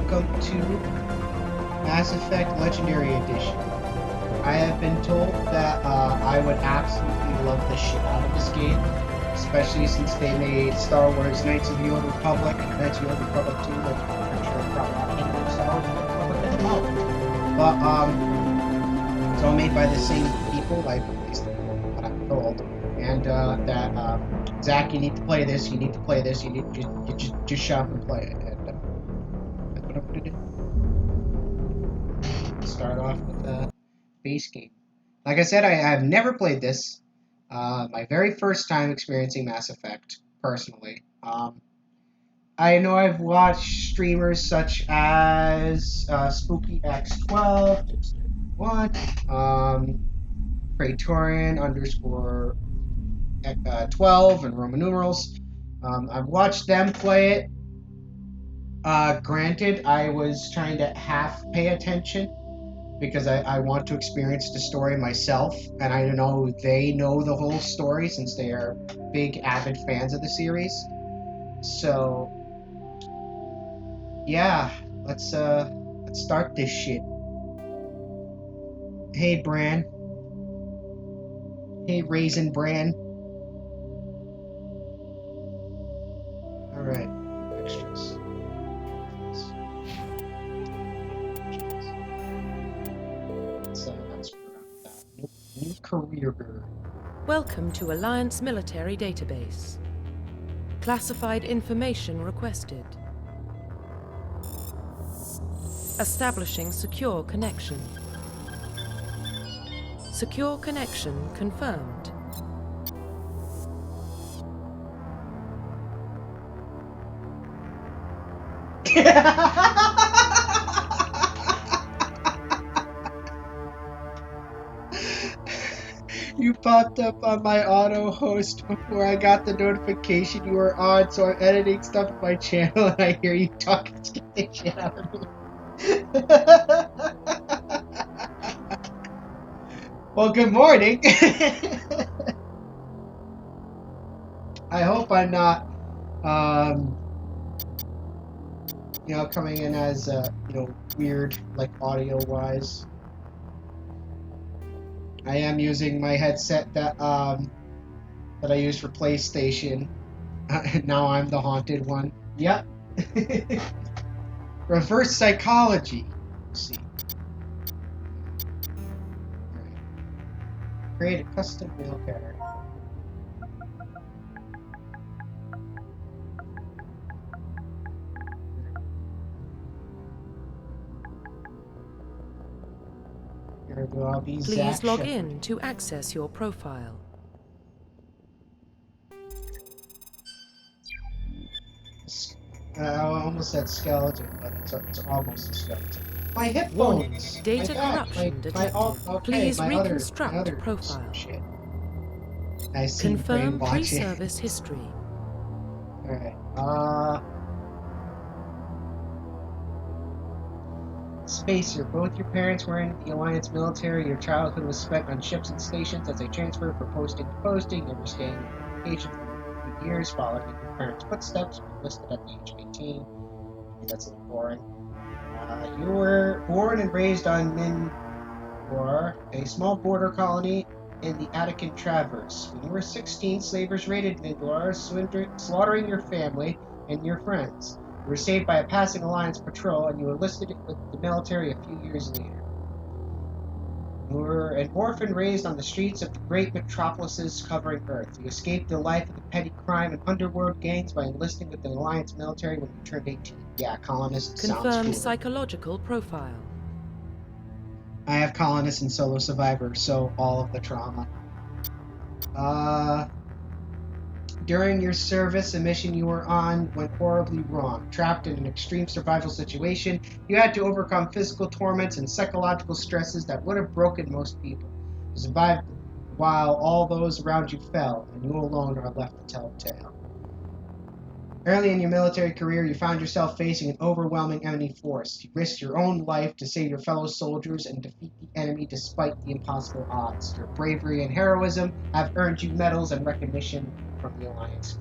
welcome to Mass Effect Legendary Edition. I have been told that I would absolutely love the shit out of this game, especially since they made Star Wars Knights of the Old Republic, Knights of the Old Republic 2, which I'm pretty sure probably not any of Star Wars Republic as well. But it's all made by the same people, like at least what I'm told. And that Zach, you need to play this. You need to play this. You need to just shut up and play it. And that's what I'm gonna do. Start off with the base game. Like I said, I have never played this. My very first time experiencing Mass Effect personally. I know I've watched streamers such as Spooky X12, Tips31, Praetorian underscore 12 and Roman numerals. I've watched them play it. Granted, I was trying to half pay attention because I want to experience the story myself, and I know they know the whole story since they are big avid fans of the series. So yeah, let's start this shit. Hey Bran. Hey Raisin Bran. Alright, extras. So that's new career girl. Welcome to Alliance Military Database. Classified information requested. Establishing secure connection. Secure connection confirmed. You popped up on my auto host before I got the notification you were on, so I'm editing stuff on my channel and I hear you talking to the shit out of me. Well, good morning. I hope I'm not, coming in as, weird, like audio-wise. I am using my headset that I use for PlayStation. Now I'm the haunted one. Yep. Reverse psychology. Let's see. Right. Create a custom mail carrier. Here we go. I'll be Please Zach log Shepherd. in to access your profile. I almost said skeleton, but it's almost a skeleton. My headphones. Warning, data corruption detected. Please my reconstruct other profile. Shit. I see Confirm brainwashing. pre-service history. Alright, Spacer, both your parents were in the Alliance military. Your childhood was spent on ships and stations as they transferred from posting to posting. You were staying in location for a few years, following in your parents' footsteps. You were enlisted at the age of 18. That's a little boring. You were born and raised on Minor, a small border colony in the Attican Traverse. When you were 16, slavers raided Minor, slaughtering your family and your friends. You were saved by a passing Alliance patrol, and you were enlisted with the military a few years later. You were an orphan raised on the streets of the great metropolises covering Earth. You escaped the life of the petty crime and underworld gangs by enlisting with the Alliance military when you turned 18. Yeah, colonist sounds Confirm cool. psychological profile. I have colonist and solo survivor, so all of the trauma. During your service, a mission you were on went horribly wrong. Trapped in an extreme survival situation, you had to overcome physical torments and psychological stresses that would have broken most people. You survived while all those around you fell, and you alone are left to tell the tale. Early in your military career, you found yourself facing an overwhelming enemy force. You risked your own life to save your fellow soldiers and defeat the enemy despite the impossible odds. Your bravery and heroism have earned you medals and recognition from the Alliance.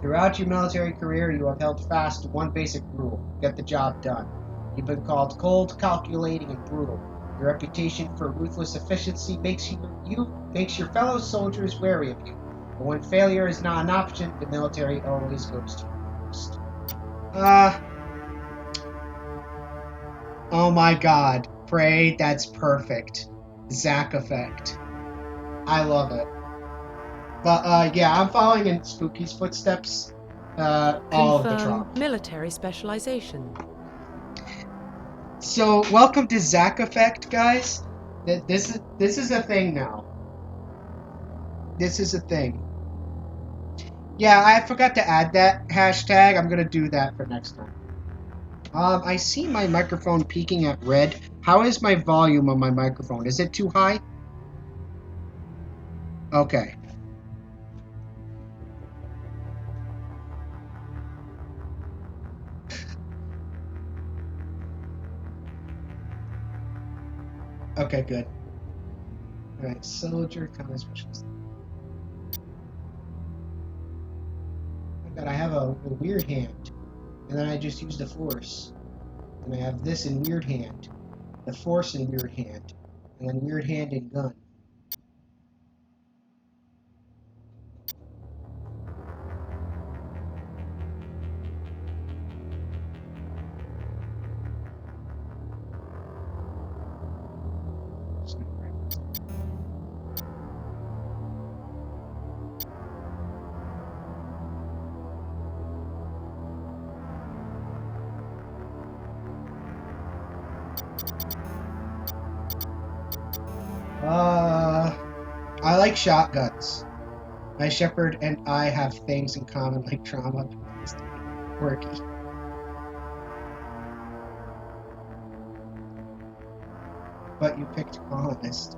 Throughout your military career, you have held fast to one basic rule: get the job done. You've been called cold, calculating, and brutal. Your reputation for ruthless efficiency makes your fellow soldiers wary of you. But when failure is not an option, the military always goes to you first. Oh my god. Pray, that's perfect. Zack effect. I love it. But, yeah, I'm following in Spooky's footsteps. All of the trauma. Military specialization. So, welcome to Zack Effect, guys. This is a thing now. This is a thing. Yeah, I forgot to add that hashtag. I'm gonna do that for next time. I see my microphone peaking at red. How is my volume on my microphone? Is it too high? Okay. Okay, good. Alright, soldier, combat specialist. God, I have a weird hand. And then I just use the force. And I have this in weird hand. The force in weird hand. And then weird hand in gun. I like shotguns. My shepherd and I have things in common like trauma. Quirky. But you picked colonist.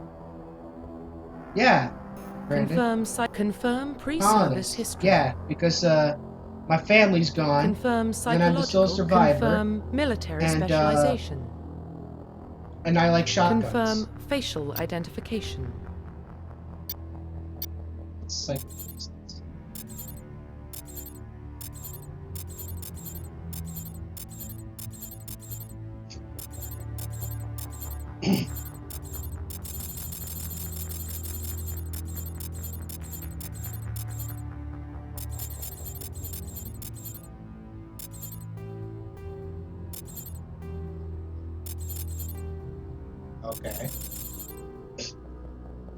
Yeah. Brandon. Confirm pre-service history. Yeah, because my family's gone. Confirm and I'm the sole survivor. Confirm military specialization. And I like shotguns. Confirm facial identification. Psychoreasons. Okay.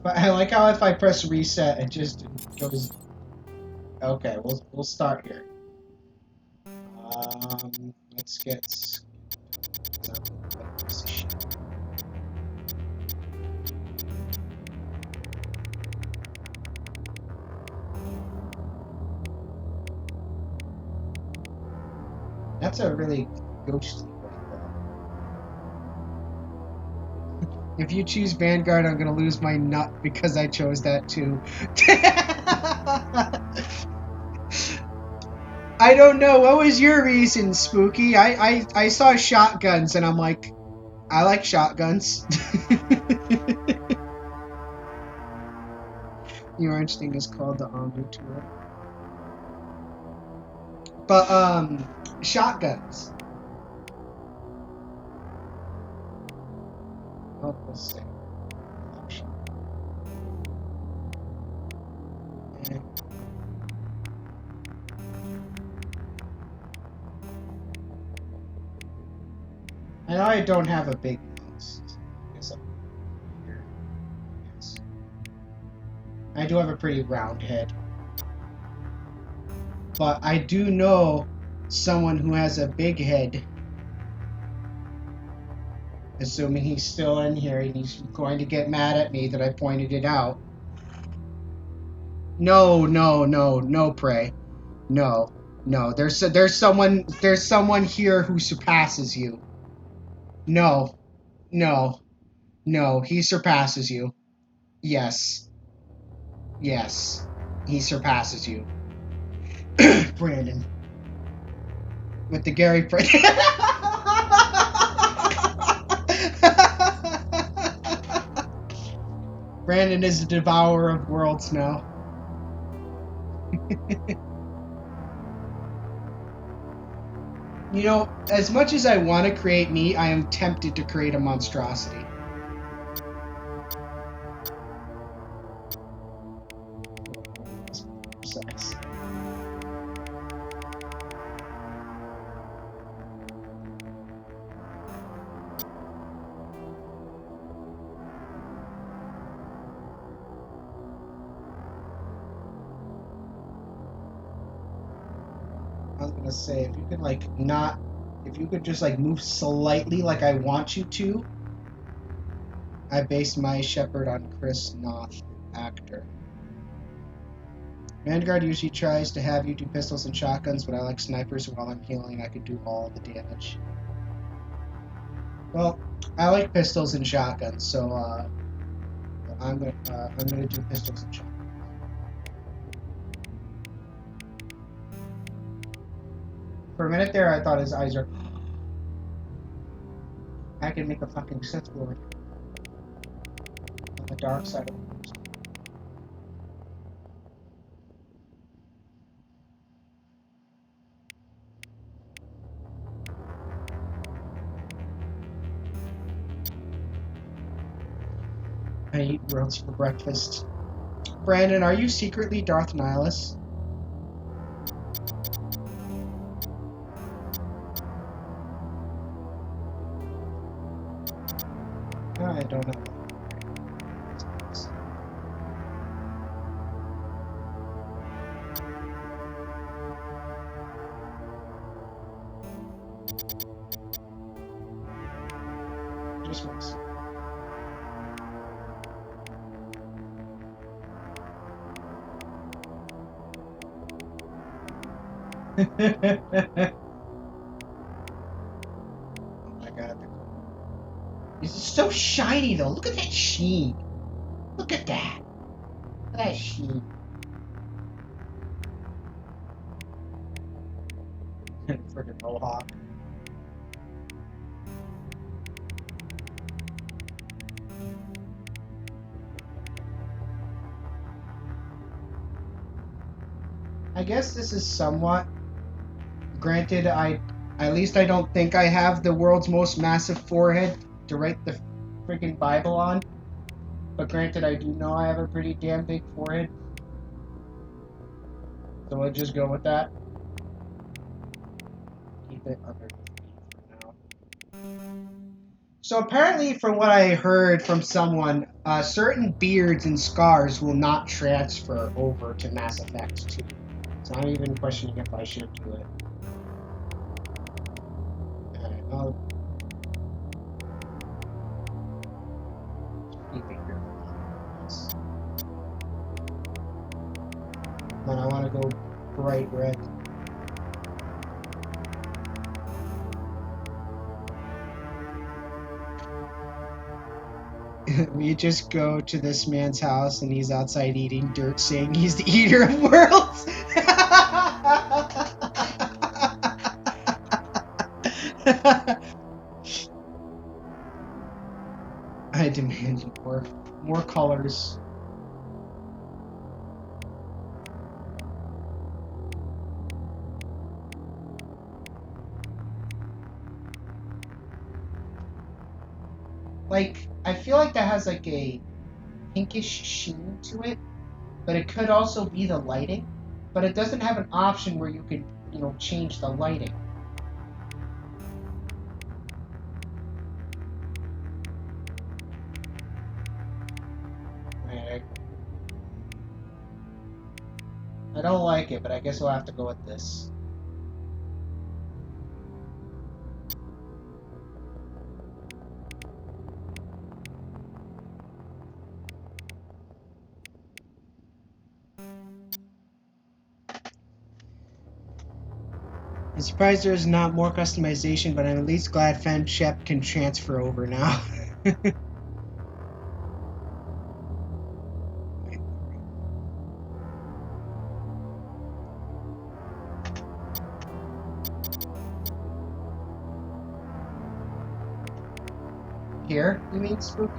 But I like how if I press reset, it just goes. Okay, we'll start here. Let's get. That's a really ghostly way, though. If you choose Vanguard, I'm gonna lose my nut because I chose that too. I don't know. What was your reason, Spooky? I saw shotguns and I'm like, I like shotguns. The orange thing is called the Omni tool. But shotguns. Oh, let's see. I know I don't have a big nose. I guess I'm here. Yes. I do have a pretty round head. But I do know someone who has a big head. Assuming he's still in here and he's going to get mad at me that I pointed it out. No, Prey. No. There's someone here who surpasses you. No, he surpasses you. Yes, he surpasses you. Brandon. With the Gary Brandon is the devourer of worlds now. You know, as much as I want to create meat, I am tempted to create a monstrosity. Precise. I was gonna say, if you could like not, if you could just like move slightly like I want you to. I based my shepherd on Chris Noth, actor. Vanguard usually tries to have you do pistols and shotguns, but I like snipers, so while I'm healing, I can do all the damage. Well, I like pistols and shotguns, so I'm gonna do pistols and shotguns. For a minute there, I thought his eyes are. I can make a fucking Sith Lord on the dark side of the Force. I eat worlds for breakfast. Brandon, are you secretly Darth Nihilus? I don't know. Just want to see. Oh my god. This is so shiny though. Look at that sheen. Look at that. Look at that sheen. Friggin' mohawk. I guess this is somewhat. Granted, at least I don't think I have the world's most massive forehead to write the freaking Bible on. But granted, I do know I have a pretty damn big forehead. So I'll just go with that. Keep it under for now. So apparently, from what I heard from someone, certain beards and scars will not transfer over to Mass Effect 2. So I'm even questioning if I should do it. I'll keep it here. But I want to go bright red. We just go to this man's house and he's outside eating dirt, saying he's the eater of worlds. I demand more colors. Like, I feel like that has like a pinkish sheen to it, but it could also be the lighting. But it doesn't have an option where you can, change the lighting. I don't like it, but I guess we'll have to go with this. I'm surprised there's not more customization, but I'm at least glad Fem Shep can transfer over now. Here, you mean, Spooky?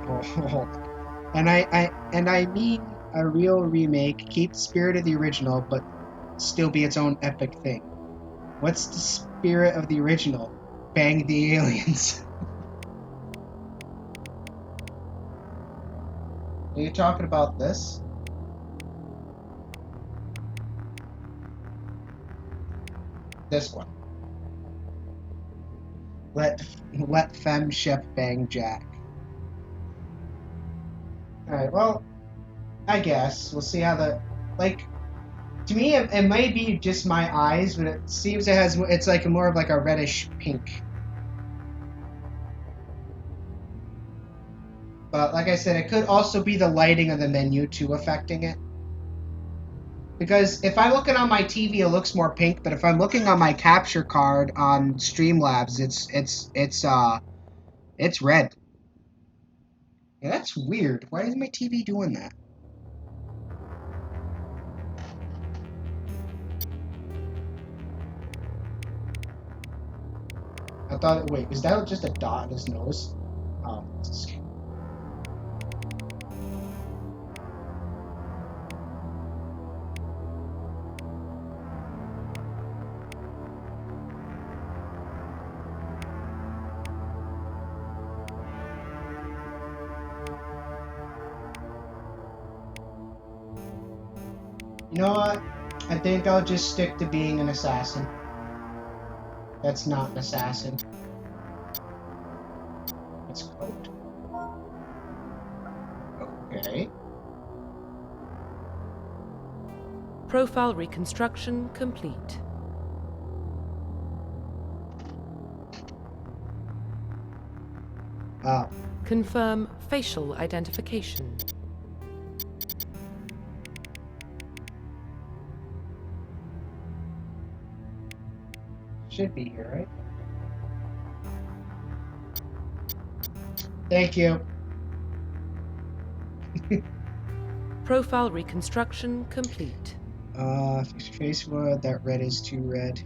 Oh, and I mean a real remake. Keep the spirit of the original, but still be its own epic thing. What's the spirit of the original? Bang the aliens. Are you talking about this? This one. Let Fem Shep bang Jack. Alright, well, I guess. We'll see how to me, it might be just my eyes, but it seems it's like more of like a reddish pink. But like I said, it could also be the lighting of the menu too affecting it. Because if I'm looking on my TV, it looks more pink, but if I'm looking on my capture card on Streamlabs, it's red. Yeah, that's weird. Why is my TV doing that? I thought, wait, is that just a dot in his nose? Oh, you know what? I think I'll just stick to being an assassin. That's not an assassin. It's coat. Okay. Profile reconstruction complete. Confirm facial identification. Should be here, right? Thank you. Profile reconstruction complete. Face wood, that red is too red.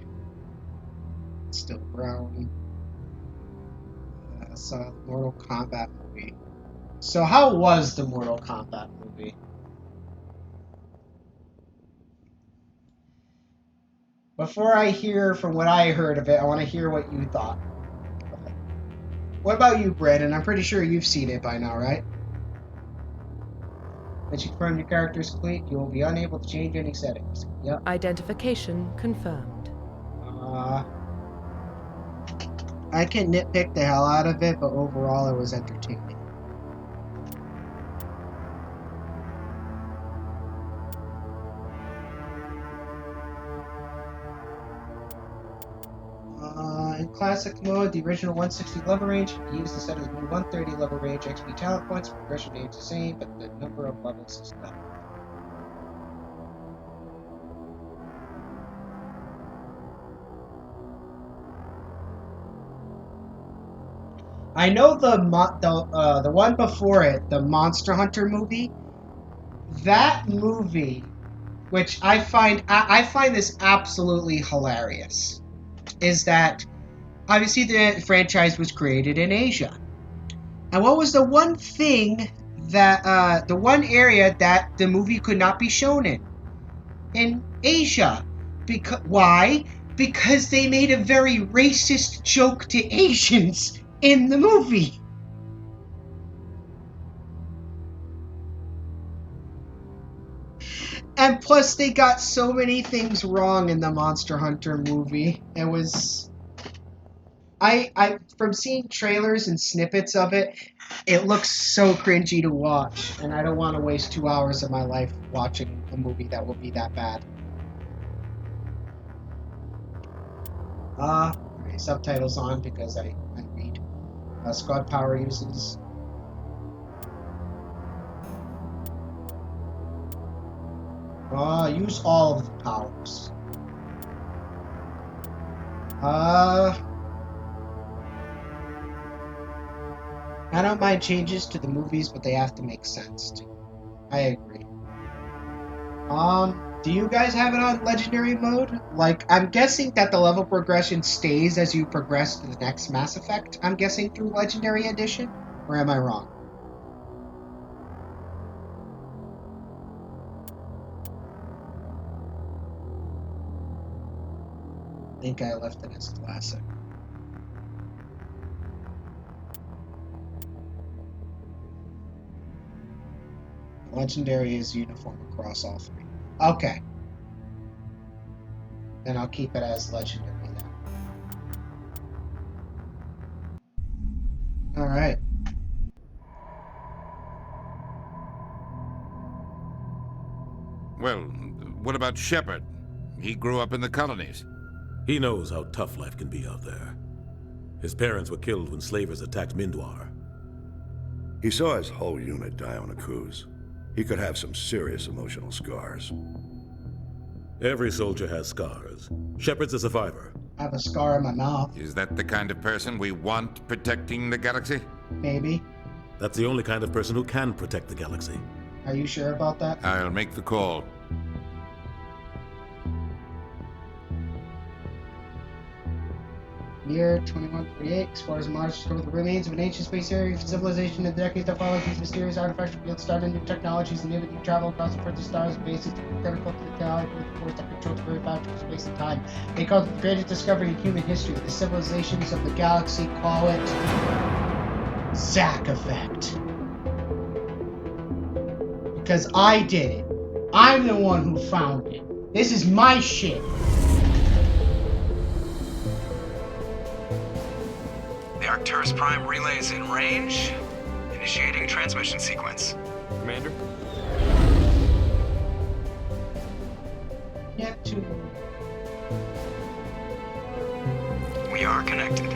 It's still brown. Saw the Mortal Kombat movie. So how was the Mortal Kombat movie? Before I hear from what I heard of it, I want to hear what you thought. What about you, Brandon? I'm pretty sure you've seen it by now, right? Once you confirm your character is complete, you will be unable to change any settings. Yep. Identification confirmed. I can nitpick the hell out of it, but overall it was entertaining. In classic mode, the original 160 level range can be used instead of the new 130 level range. XP talent points, progression remains the same, but the number of levels is not. I know the one before it, the Monster Hunter movie. That movie, which I find this absolutely hilarious, is that obviously the franchise was created in Asia, and what was the one thing that the one area that the movie could not be shown in Asia? Because why? Because they made a very racist joke to Asians in the movie. And plus, they got so many things wrong in the Monster Hunter movie. It was... I from seeing trailers and snippets of it, it looks so cringy to watch. And I don't want to waste 2 hours of my life watching a movie that will be that bad. Subtitles on because I read. Squad power uses... use all of the powers. I don't mind changes to the movies, but they have to make sense too. I agree. Do you guys have it on legendary mode? Like, I'm guessing that the level progression stays as you progress to the next Mass Effect. I'm guessing through Legendary Edition, or am I wrong? think I left it as classic. Legendary is uniform across all three. Okay. Then I'll keep it as legendary then. Alright. Well, what about Shepard? He grew up in the colonies. He knows how tough life can be out there. His parents were killed when slavers attacked Mindwar. He saw his whole unit die on a cruise. He could have some serious emotional scars. Every soldier has scars. Shepard's a survivor. I have a scar in my mouth. Is that the kind of person we want protecting the galaxy? Maybe. That's the only kind of person who can protect the galaxy. Are you sure about that? I'll make the call. Year 2148, explorers Mars discovered the remains of an ancient space area civilization. In the decades that followed, these mysterious artificial fields started new technologies and enabled travel across the furthest stars and bases to critical to the galaxy with the force that controls the very fabric of space and time. They called it the greatest discovery in human history. The civilizations of the galaxy call it Zack Effect. Because I did it. I'm the one who found it. This is my shit. The Arcturus Prime relay is in range. Initiating transmission sequence. Commander? Neptune. We are connected.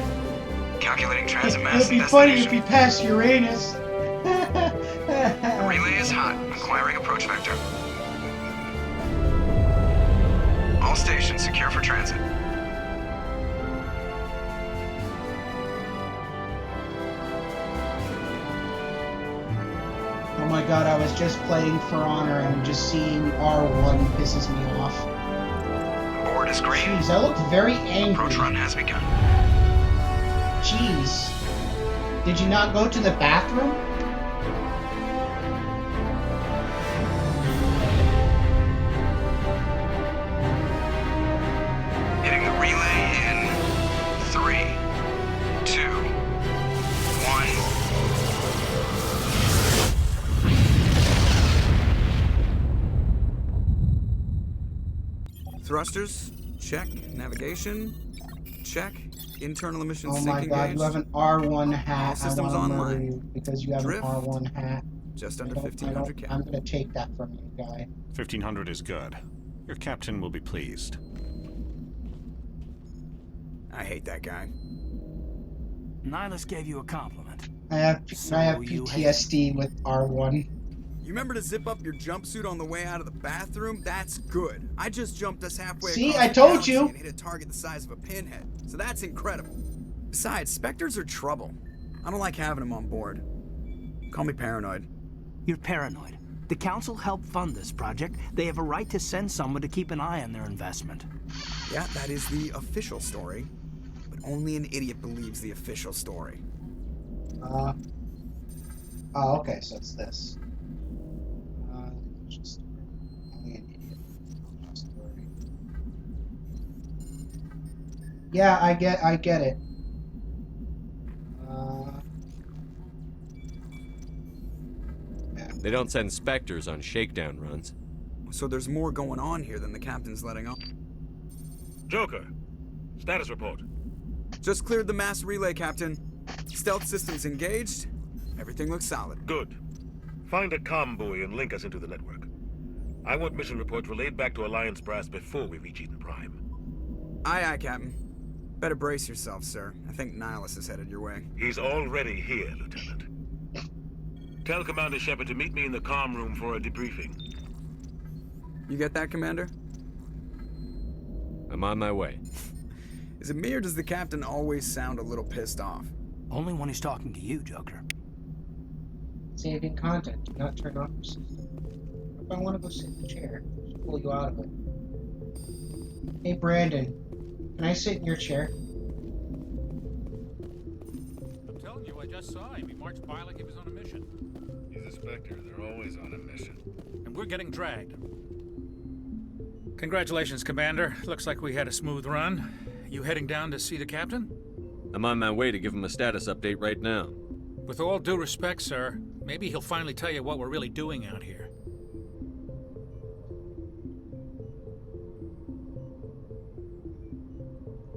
Calculating transit mass It'd be and funny destination. if we passed Uranus. The relay is hot. Acquiring approach vector. All stations secure for transit. Oh my god, I was just playing For Honor and just seeing R1 pisses me off. Board is green. Jeez, I looked very angry. Approach run has begun. Jeez. Did you not go to the bathroom? Hitting the relay in 3, 2, 1. Thrusters, check. Navigation, check. Internal emissions Oh sync my god, engaged. you have an R1 hat. All systems I wanna murder online. you because you have Drift. an R1 hat. Just under I don't- 1,500 cap. I'm gonna take that from you, guy. 1,500 is good. Your captain will be pleased. I hate that guy. Nihilus gave you a compliment. I have So you PTSD with R1. You remember to zip up your jumpsuit on the way out of the bathroom? That's good. I just jumped us halfway See, across I the told galaxy you. and hit a target the size of a pinhead. So that's incredible. Besides, Spectres are trouble. I don't like having them on board. Call me paranoid. You're paranoid. The Council helped fund this project. They have a right to send someone to keep an eye on their investment. Yeah, that is the official story. But only an idiot believes the official story. Oh, okay, so it's this. Official story. Only an idiot. Official story. Yeah, I get it. They don't send Spectres on shakedown runs. So there's more going on here than the captain's letting on. Joker, status report. Just cleared the mass relay, Captain. Stealth systems engaged. Everything looks solid. Good. Find a comm buoy and link us into the network. I want mission reports relayed back to Alliance Brass before we reach Eden Prime. Aye, aye, Captain. Better brace yourself, sir. I think Nihilus is headed your way. He's already here, Lieutenant. Tell Commander Shepard to meet me in the comm room for a debriefing. You get that, Commander? I'm on my way. Is it me or does the Captain always sound a little pissed off? Only when he's talking to you, Joker. Saving content. Do not turn off your system. If I want to go sit in the chair, just pull you out of it. Hey, Brandon. Can I sit in your chair? I'm telling you, I just saw him. He marched by like he was on a mission. He's a Spectre. They're always on a mission. And we're getting dragged. Congratulations, Commander. Looks like we had a smooth run. You heading down to see the captain? I'm on my way to give him a status update right now. With all due respect, sir, maybe he'll finally tell you what we're really doing out here.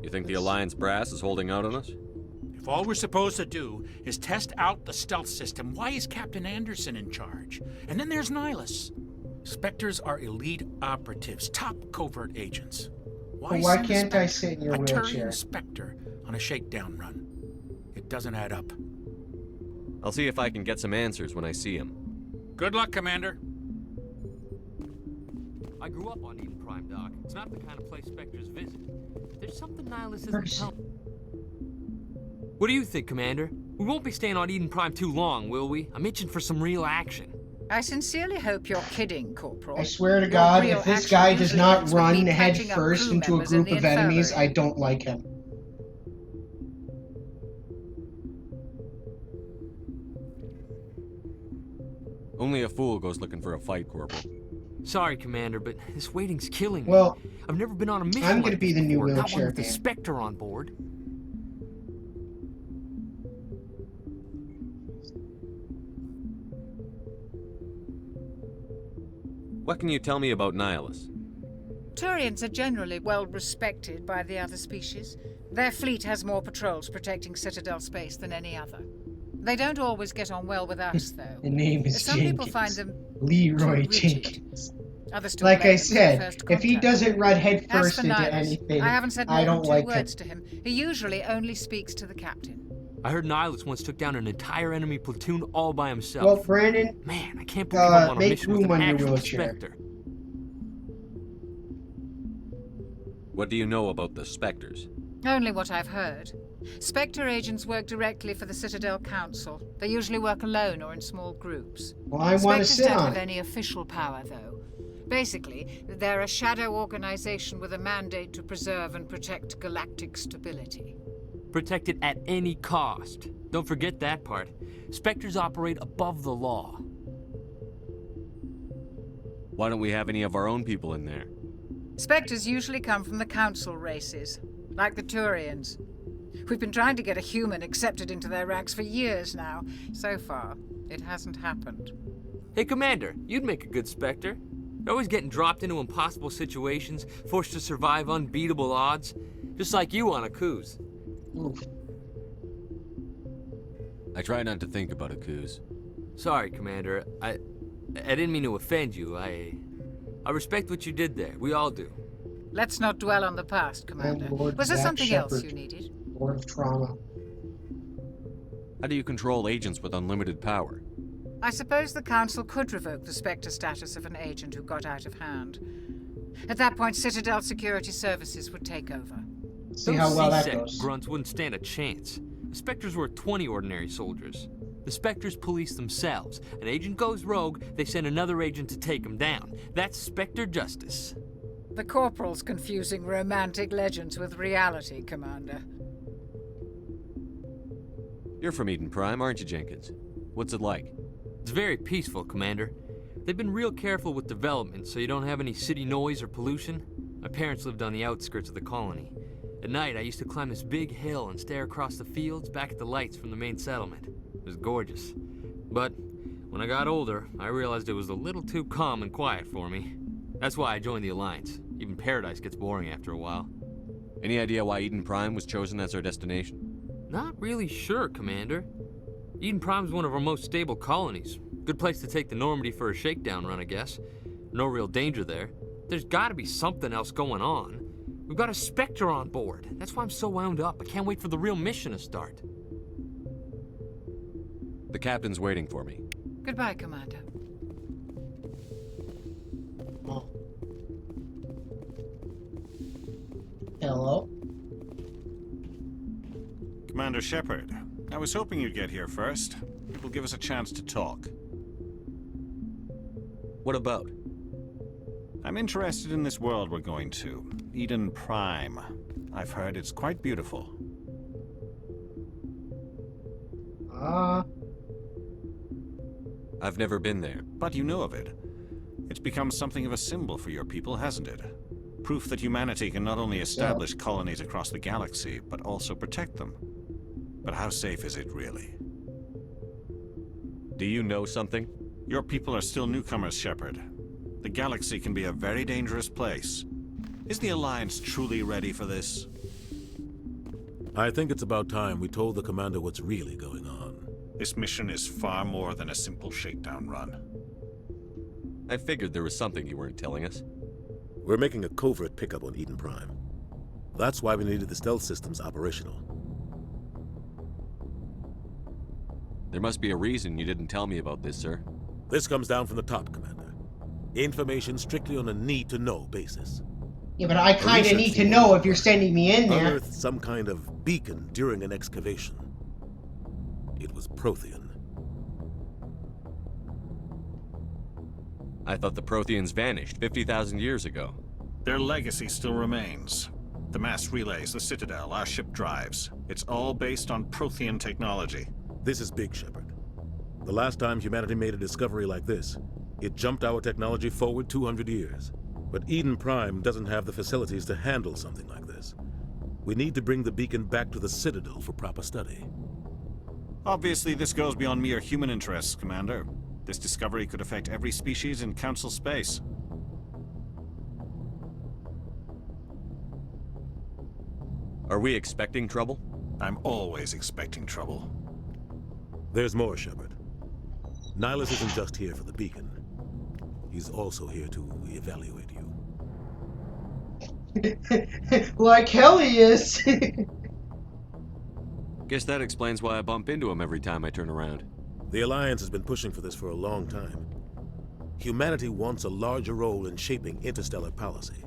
You think the Alliance brass is holding out on us? If all we're supposed to do is test out the stealth system, why is Captain Anderson in charge? And then there's Nihilus. Spectres are elite operatives, top covert agents. Why send a can't I Spectre, sit in your a wheelchair? Turian Spectre on a shakedown run? It doesn't add up. I'll see if I can get some answers when I see him. Good luck, Commander. I grew up on Eden Prime, Doc. It's not the kind of place Spectres visit. There's something Nihilus isn't telling. What do you think, Commander? We won't be staying on Eden Prime too long, will we? I'm itching for some real action. I sincerely hope you're kidding, Corporal. I swear to Your God, real if this action guy does usually not ends with run me head patching up first crew into a members in group the of enemies, infirmary. I don't like him. Only a fool goes looking for a fight, Corporal. Sorry, Commander, but this waiting's killing me. Well, I've never been on a mission I'm like gonna be this the new before, not one wheelchair with the man. Spectre on board. What can you tell me about Nihilus? Turians are generally well respected by the other species. Their fleet has more patrols protecting Citadel space than any other. They don't always get on well with us, though. The name is Some Jenkins. people find them Leroy too rigid. Jenkins. Others still Like blame I them for said, first if he contact. doesn't run head As first for into Nihilus, anything, I haven't said more I than don't 2 like him. words to him. He usually only speaks to the captain. I heard Nihilus once took down an entire enemy platoon all by himself. Well, Brandon, Man, I can't believe I'm on a make mission with room an on your actual wheelchair. Spectre. What do you know about the Spectres? Only what I've heard. Spectre agents work directly for the Citadel Council. They usually work alone or in small groups. well, I want to Spectres sit don't on have it. any official power, though. Basically, they're a shadow organization with a mandate to preserve and protect galactic stability. Protect it at any cost. Don't forget that part. Spectres operate above the law. Why don't we have any of our own people in there? Spectres usually come from the Council races, like the Turians. We've been trying to get a human accepted into their ranks for years now. So far, it hasn't happened. Hey, Commander, you'd make a good Spectre. You're always getting dropped into impossible situations, forced to survive unbeatable odds. Just like you on Akuz. Oof. I try not to think about Akuz. Sorry, Commander. I didn't mean to offend you. I respect what you did there. We all do. Let's not dwell on the past, Commander. Lord Was there Zack something else Shepard. you needed? Lord of Trauma. How do you control agents with unlimited power? I suppose the Council could revoke the Spectre status of an agent who got out of hand. At that point, Citadel Security Services would take over. See Those how well that C-Sec goes. grunts wouldn't stand a chance. The Spectres were 20 ordinary soldiers. The Spectres police themselves. An agent goes rogue, they send another agent to take him down. That's Spectre justice. The Corporal's confusing romantic legends with reality, Commander. You're from Eden Prime, aren't you, Jenkins? What's it like? It's very peaceful, Commander. They've been real careful with development so you don't have any city noise or pollution. My parents lived on the outskirts of the colony. At night, I used to climb this big hill and stare across the fields back at the lights from the main settlement. It was gorgeous. But when I got older, I realized it was a little too calm and quiet for me. That's why I joined the Alliance. Even Paradise gets boring after a while. Any idea why Eden Prime was chosen as our destination? Not really sure, Commander. Eden Prime's one of our most stable colonies. Good place to take the Normandy for a shakedown run, I guess. No real danger there. There's gotta be something else going on. We've got a Spectre on board. That's why I'm so wound up. I can't wait for the real mission to start. The captain's waiting for me. Goodbye, Commander. Oh. Hello? Commander Shepard, I was hoping you'd get here first. It will give us a chance to talk. What about? I'm interested in this world we're going to, Eden Prime. I've heard it's quite beautiful. I've never been there. But you know of it. It's become something of a symbol for your people, hasn't it? Proof that humanity can not only establish colonies across the galaxy, but also protect them. But how safe is it really? Do you know something? Your people are still newcomers, Shepard. The galaxy can be a very dangerous place. Is the Alliance truly ready for this? I think it's about time we told the Commander what's really going on. This mission is far more than a simple shakedown run. I figured there was something you weren't telling us. We're making a covert pickup on Eden Prime. That's why we needed the stealth systems operational. There must be a reason you didn't tell me about this, sir. This comes down from the top, Commander. Information strictly on a need-to-know basis. Yeah, but I kind of need to know if you're sending me in there. Unearthed some kind of beacon during an excavation. It was Prothean. I thought the Protheans vanished 50,000 years ago. Their legacy still remains. The mass relays, the Citadel, our ship drives. It's all based on Prothean technology. This is big, Shepard. The last time humanity made a discovery like this, it jumped our technology forward 200 years. But Eden Prime doesn't have the facilities to handle something like this. We need to bring the beacon back to the Citadel for proper study. Obviously, this goes beyond mere human interests, Commander. This discovery could affect every species in Council space. Are we expecting trouble? I'm always expecting trouble. There's more, Shepard. Nihilus isn't just here for the beacon. He's also here to evaluate you. Like hell he is! Guess that explains why I bump into him every time I turn around. The Alliance has been pushing for this for a long time. Humanity wants a larger role in shaping interstellar policy.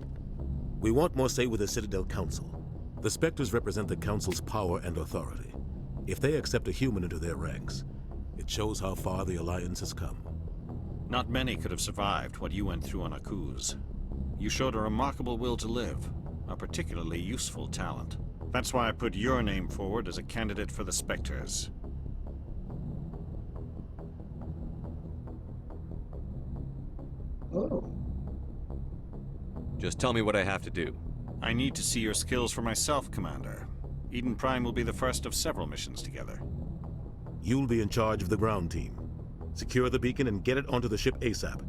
We want more say with the Citadel Council. The Spectres represent the Council's power and authority. If they accept a human into their ranks, it shows how far the Alliance has come. Not many could have survived what you went through on Akuz. You showed a remarkable will to live, a particularly useful talent. That's why I put your name forward as a candidate for the Spectres. Oh. Just tell me what I have to do. I need to see your skills for myself, Commander. Eden Prime will be the first of several missions together. You'll be in charge of the ground team. Secure the beacon and get it onto the ship ASAP.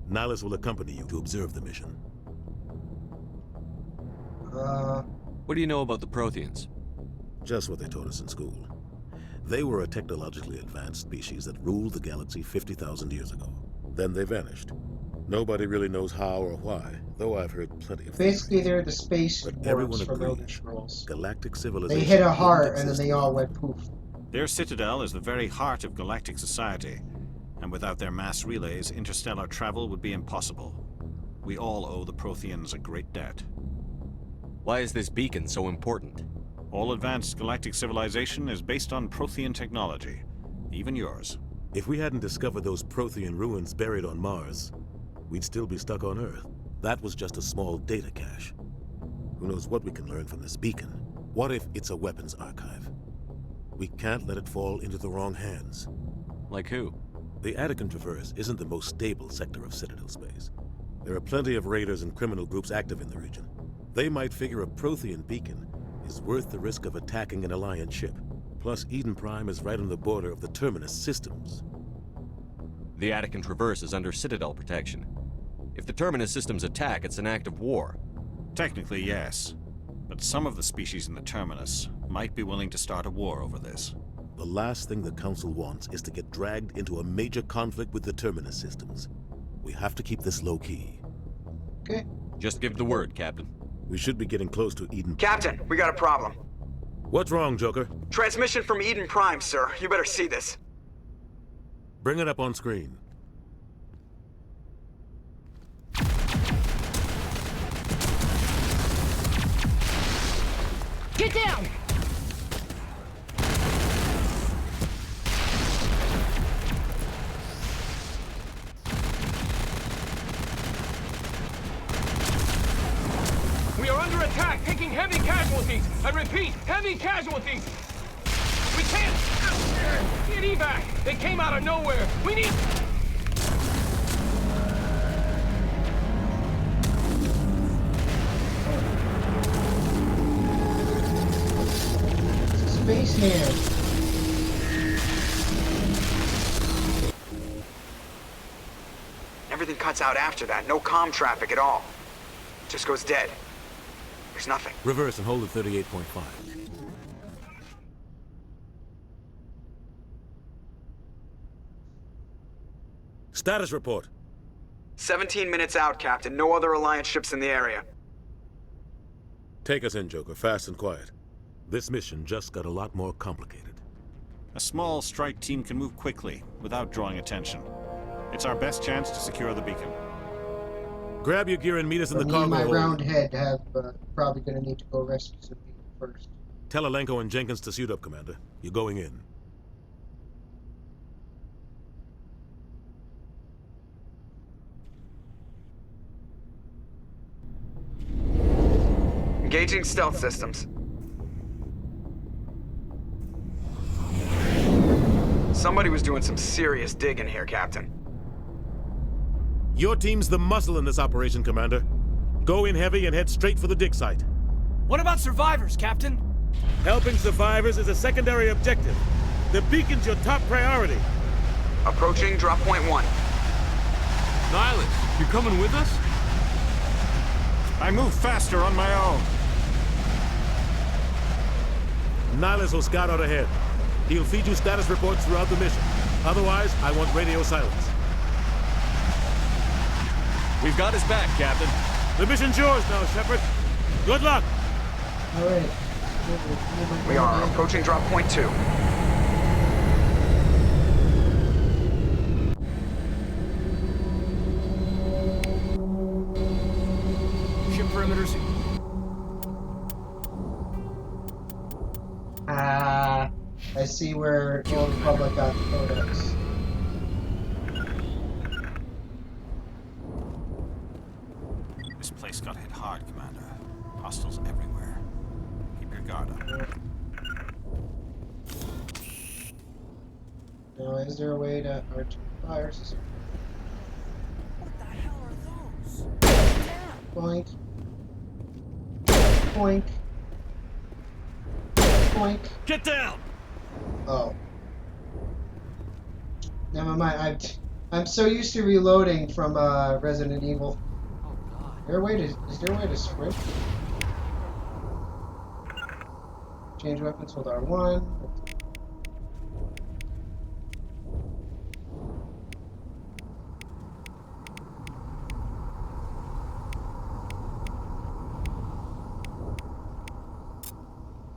Nihilus will accompany you to observe the mission. What do you know about the Protheans? Just what they taught us in school. They were a technologically advanced species that ruled the galaxy 50,000 years ago. Then they vanished. Nobody really knows how or why, though I've heard plenty of Basically, they're the space but wars everyone from Elder agrees. Scrolls. Galactic civilization. They hit a heart and then they all went poof. Their Citadel is the very heart of galactic society, and without their mass relays, interstellar travel would be impossible. We all owe the Protheans a great debt. Why is this beacon so important? All advanced galactic civilization is based on Prothean technology, even yours. If we hadn't discovered those Prothean ruins buried on Mars, we'd still be stuck on Earth. That was just a small data cache. Who knows what we can learn from this beacon? What if it's a weapons archive? We can't let it fall into the wrong hands. Like who? The Attican Traverse isn't the most stable sector of Citadel space. There are plenty of raiders and criminal groups active in the region. They might figure a Prothean beacon is worth the risk of attacking an Alliance ship. Plus, Eden Prime is right on the border of the Terminus systems. The Attican Traverse is under Citadel protection. If the Terminus systems attack, it's an act of war. Technically, yes. But some of the species in the Terminus might be willing to start a war over this. The last thing the Council wants is to get dragged into a major conflict with the Terminus systems. We have to keep this low-key. Okay. Just give the word, Captain. We should be getting close to Eden. Captain, we got a problem. What's wrong, Joker? Transmission from Eden Prime, sir. You better see this. Bring it up on screen. Get down! We are under attack, taking heavy casualties. I repeat, heavy casualties. We can't get evac. They came out of nowhere. We need... stand. Everything cuts out after that. No comm traffic at all. Just goes dead. There's nothing. Reverse and hold at 38.5. Status report. 17 minutes out, Captain. No other Alliance ships in the area. Take us in, Joker, fast and quiet. This mission just got a lot more complicated. A small strike team can move quickly, without drawing attention. It's our best chance to secure the beacon. Grab your gear and meet us in the Me cargo and my hold. round head have probably going to need to go rescue some people first. Tell Alenko and Jenkins to suit up, Commander. You're going in. Engaging stealth systems. Somebody was doing some serious digging here, Captain. Your team's the muscle in this operation, Commander. Go in heavy and head straight for the dig site. What about survivors, Captain? Helping survivors is a secondary objective. The beacon's your top priority. Approaching drop point 1. Nihilus, you coming with us? I move faster on my own. Nihilus will scout out ahead. He'll feed you status reports throughout the mission. Otherwise, I want radio silence. We've got his back, Captain. The mission's yours now, Shepard. Good luck! Alright. We are approaching drop point 2. Ship perimeters. I see where Old Republic got the codex. This place got hit hard, Commander. Hostiles everywhere. Keep your guard up. Now, is there a way to R2 fire system? What the hell are those? Boink. Boink. Boink. Get down! Oh. Never mind. I'm so used to reloading from Resident Evil. Oh God. Is there a way to sprint? Change weapons with R1.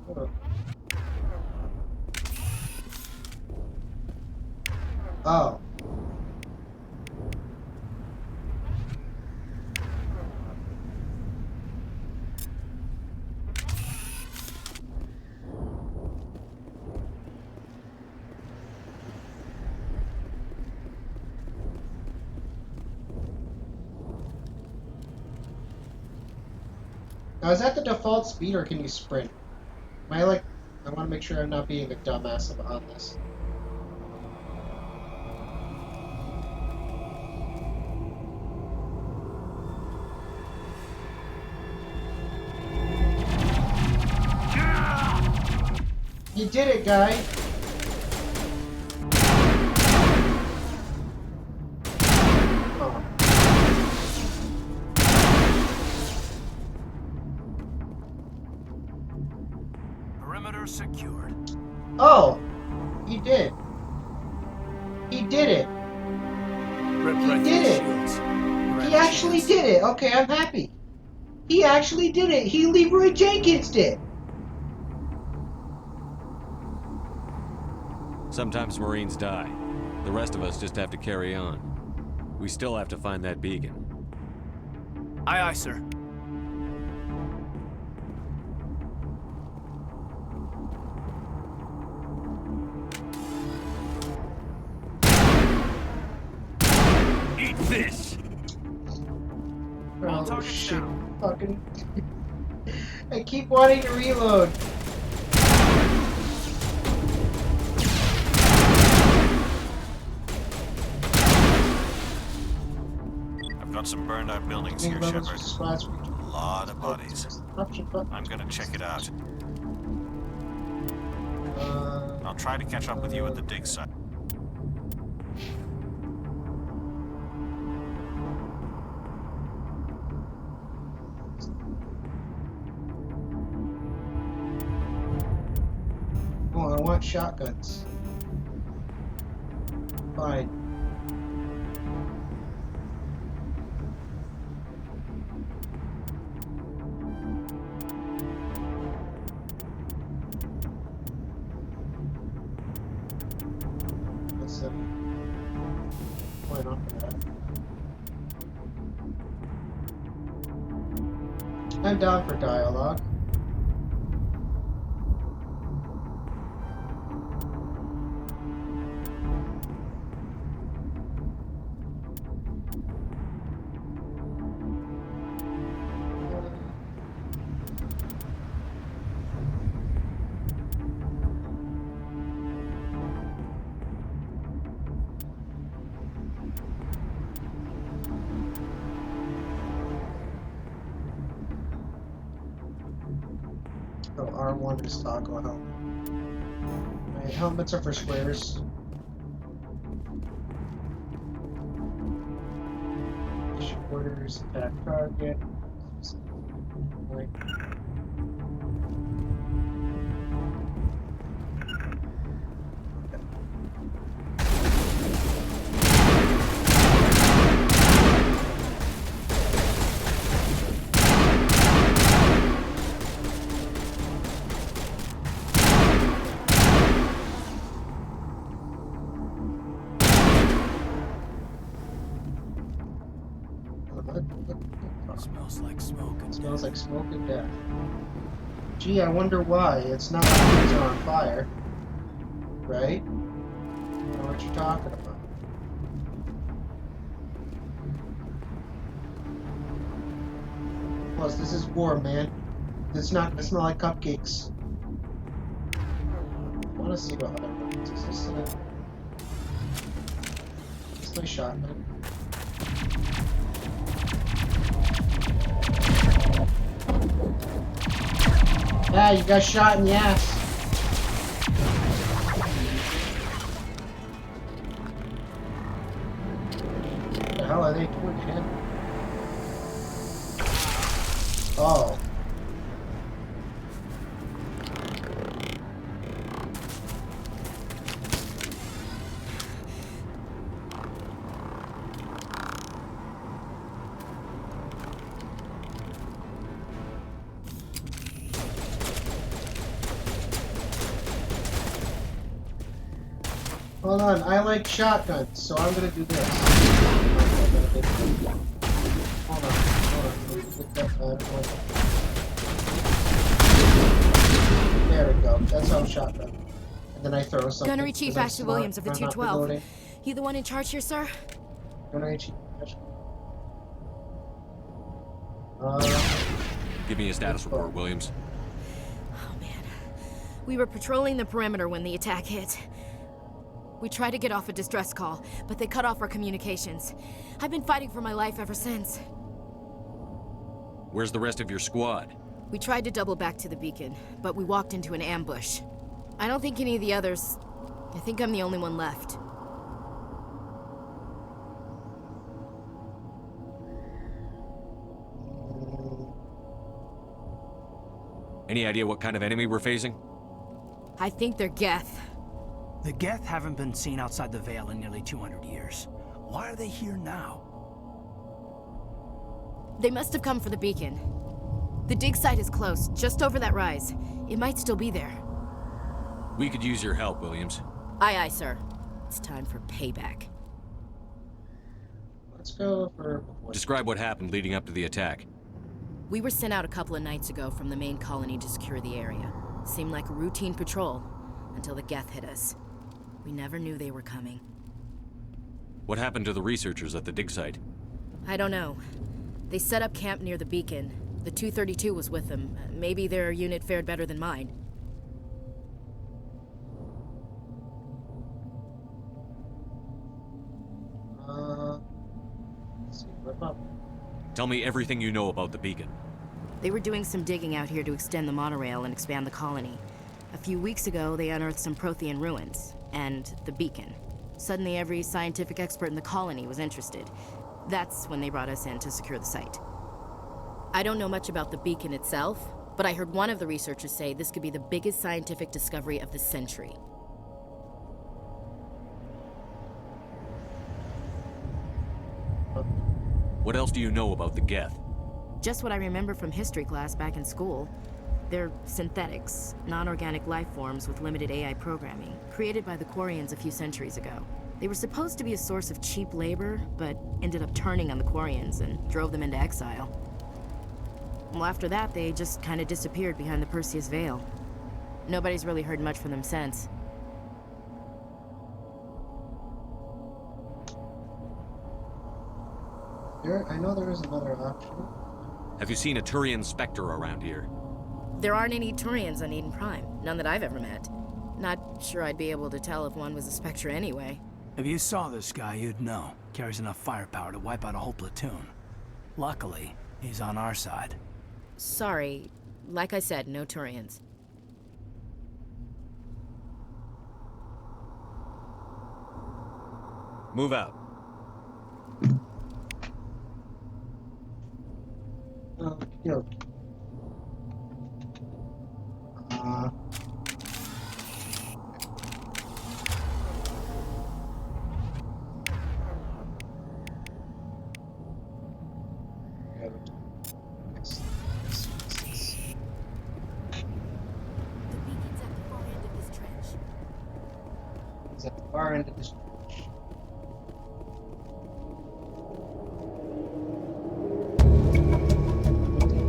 Hold on. Oh. Now, is that the default speed, or can you sprint? I want to make sure I'm not being a dumbass on this. You did it, guy! Oh. Perimeter secured. Oh! He did. He did it! He did it! He actually did it! Okay, I'm happy. He actually did it! He Leroy Jenkins did! Sometimes Marines die. The rest of us just have to carry on. We still have to find that beacon. Aye, aye, sir. Eat this! Oh, shit. Fucking... I keep wanting to reload. I've got some burned out buildings here, Shepard. A lot of bodies. I'm gonna check it out. I'll try to catch up with you at the dig site. Oh, I want shotguns. Fine. Let's why not for that? I'm down for dialogue. Oh, R1 is toggle helmet. Right, helmets are for squares. Orders, attack target. Right. Smells like smoke. It smells like smoke and death. Gee, I wonder why. It's not like things are on fire. Right? I don't know what you're talking about. Plus, this is war, man. It's not gonna smell like cupcakes. I wanna see what other weapons. Is this my shotgun? Ah, you got shot in the ass. What the hell are they doing to him? Oh. Hold on, I like shotguns, so I'm gonna do this. Hold on. There we go. That's how shotgun. And then I throw something. Gunnery Chief Ashley Williams of the 212. You the one in charge here, sir? Gunnery Chief Ashley. Give me a status report, Williams. Oh man. We were patrolling the perimeter when the attack hit. We tried to get off a distress call, but they cut off our communications. I've been fighting for my life ever since. Where's the rest of your squad? We tried to double back to the beacon, but we walked into an ambush. I don't think any of the others... I think I'm the only one left. Any idea what kind of enemy we're facing? I think they're Geth. The Geth haven't been seen outside the Vale in nearly 200 years. Why are they here now? They must have come for the beacon. The dig site is close, just over that rise. It might still be there. We could use your help, Williams. Aye, aye, sir. It's time for payback. Let's go for... Describe what happened leading up to the attack. We were sent out a couple of nights ago from the main colony to secure the area. Seemed like a routine patrol, until the Geth hit us. We never knew they were coming. What happened to the researchers at the dig site? I don't know. They set up camp near the beacon. The 232 was with them. Maybe their unit fared better than mine. Let's see, whip up. Tell me everything you know about the beacon. They were doing some digging out here to extend the monorail and expand the colony. A few weeks ago, they unearthed some Prothean ruins, and the beacon. Suddenly, every scientific expert in the colony was interested. That's when they brought us in to secure the site. I don't know much about the beacon itself, but I heard one of the researchers say this could be the biggest scientific discovery of the century. What else do you know about the Geth? Just what I remember from history class back in school. They're synthetics, non-organic life forms with limited AI programming, created by the Quarians a few centuries ago. They were supposed to be a source of cheap labor, but ended up turning on the Quarians and drove them into exile. Well, after that, they just kind of disappeared behind the Perseus Veil. Nobody's really heard much from them since. I know there is another option. Have you seen a Turian Spectre around here? There aren't any Turians on Eden Prime, none that I've ever met. Not sure I'd be able to tell if one was a Spectre anyway. If you saw this guy, you'd know. Carries enough firepower to wipe out a whole platoon. Luckily, he's on our side. Sorry. Like I said, no Turians. Move out. Yo. It's at the far end of this trench.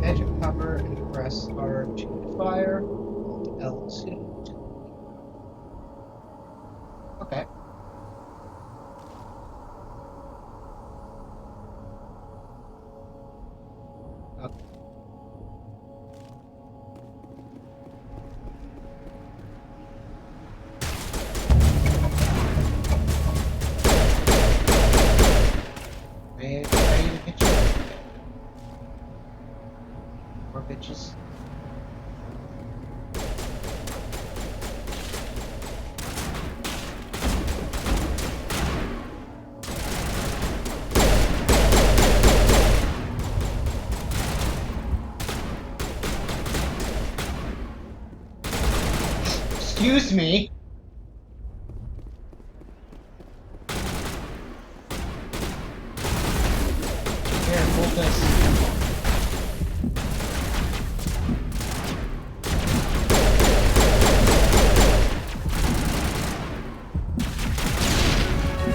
Edge of cover and press R2 to fire. Hold L2 to. Okay. Okay. Ready to hit you? More bitches. Excuse me. Here, hold this.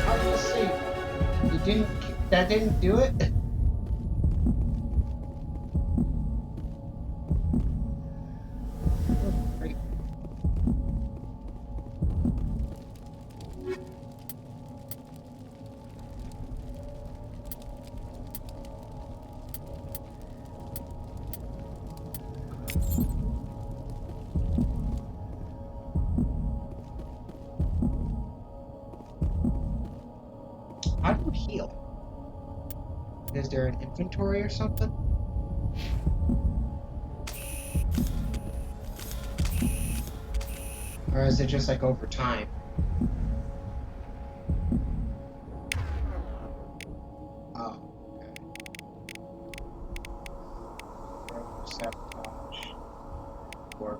Obviously, you didn't. That didn't do it. Oh, great. How do you heal? Is there an inventory or something? Or is it just like over time? Oh, okay. Sabotage. Or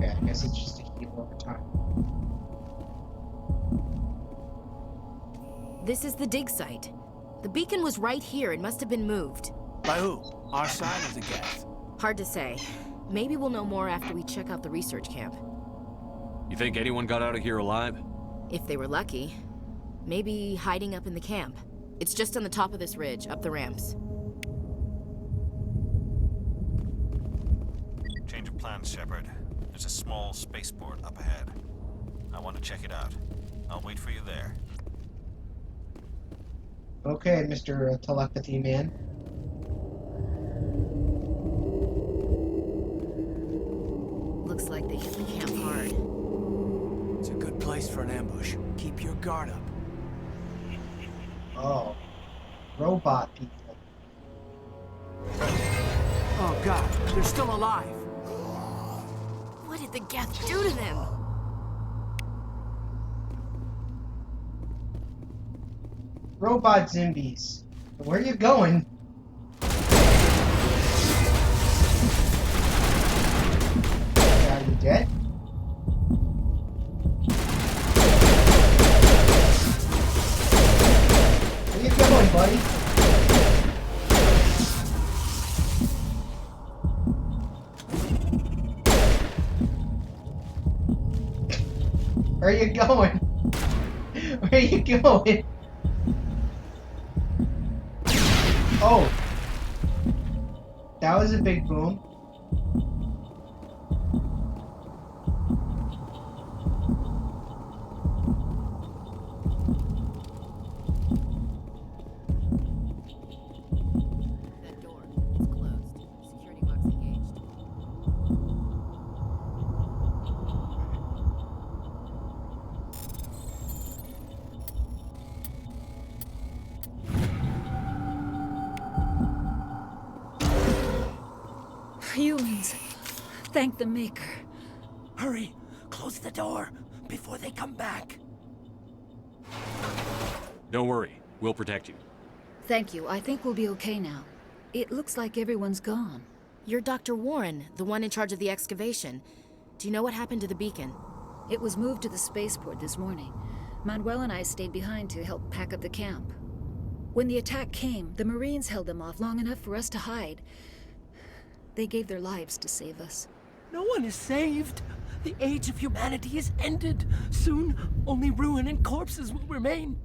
yeah, I guess it's just a heal over time. This is the dig site. The beacon was right here. It must have been moved. By who? Our side or the Geth? Hard to say. Maybe we'll know more after we check out the research camp. You think anyone got out of here alive? If they were lucky. Maybe hiding up in the camp. It's just on the top of this ridge, up the ramps. Change of plans, Shepard. There's a small spaceport up ahead. I want to check it out. I'll wait for you there. Okay, Mr. Telepathy Man. Looks like they hit the camp hard. It's a good place for an ambush. Keep your guard up. Oh. Robot people. Oh god, they're still alive. What did the Geth do to them? Robot zombies. Where are you going? Are you dead? Where you going, buddy? Where are you going? Where are you going? Oh! That was a big boom. That door. It's closed. Security box engaged. Humans. Thank the Maker. Hurry! Close the door before they come back. Don't worry. We'll protect you. Thank you. I think we'll be okay now. It looks like everyone's gone. You're Dr. Warren, the one in charge of the excavation. Do you know what happened to the beacon? It was moved to the spaceport this morning. Manuel and I stayed behind to help pack up the camp. When the attack came, the Marines held them off long enough for us to hide. They gave their lives to save us. No one is saved. The age of humanity is ended. Soon, only ruin and corpses will remain.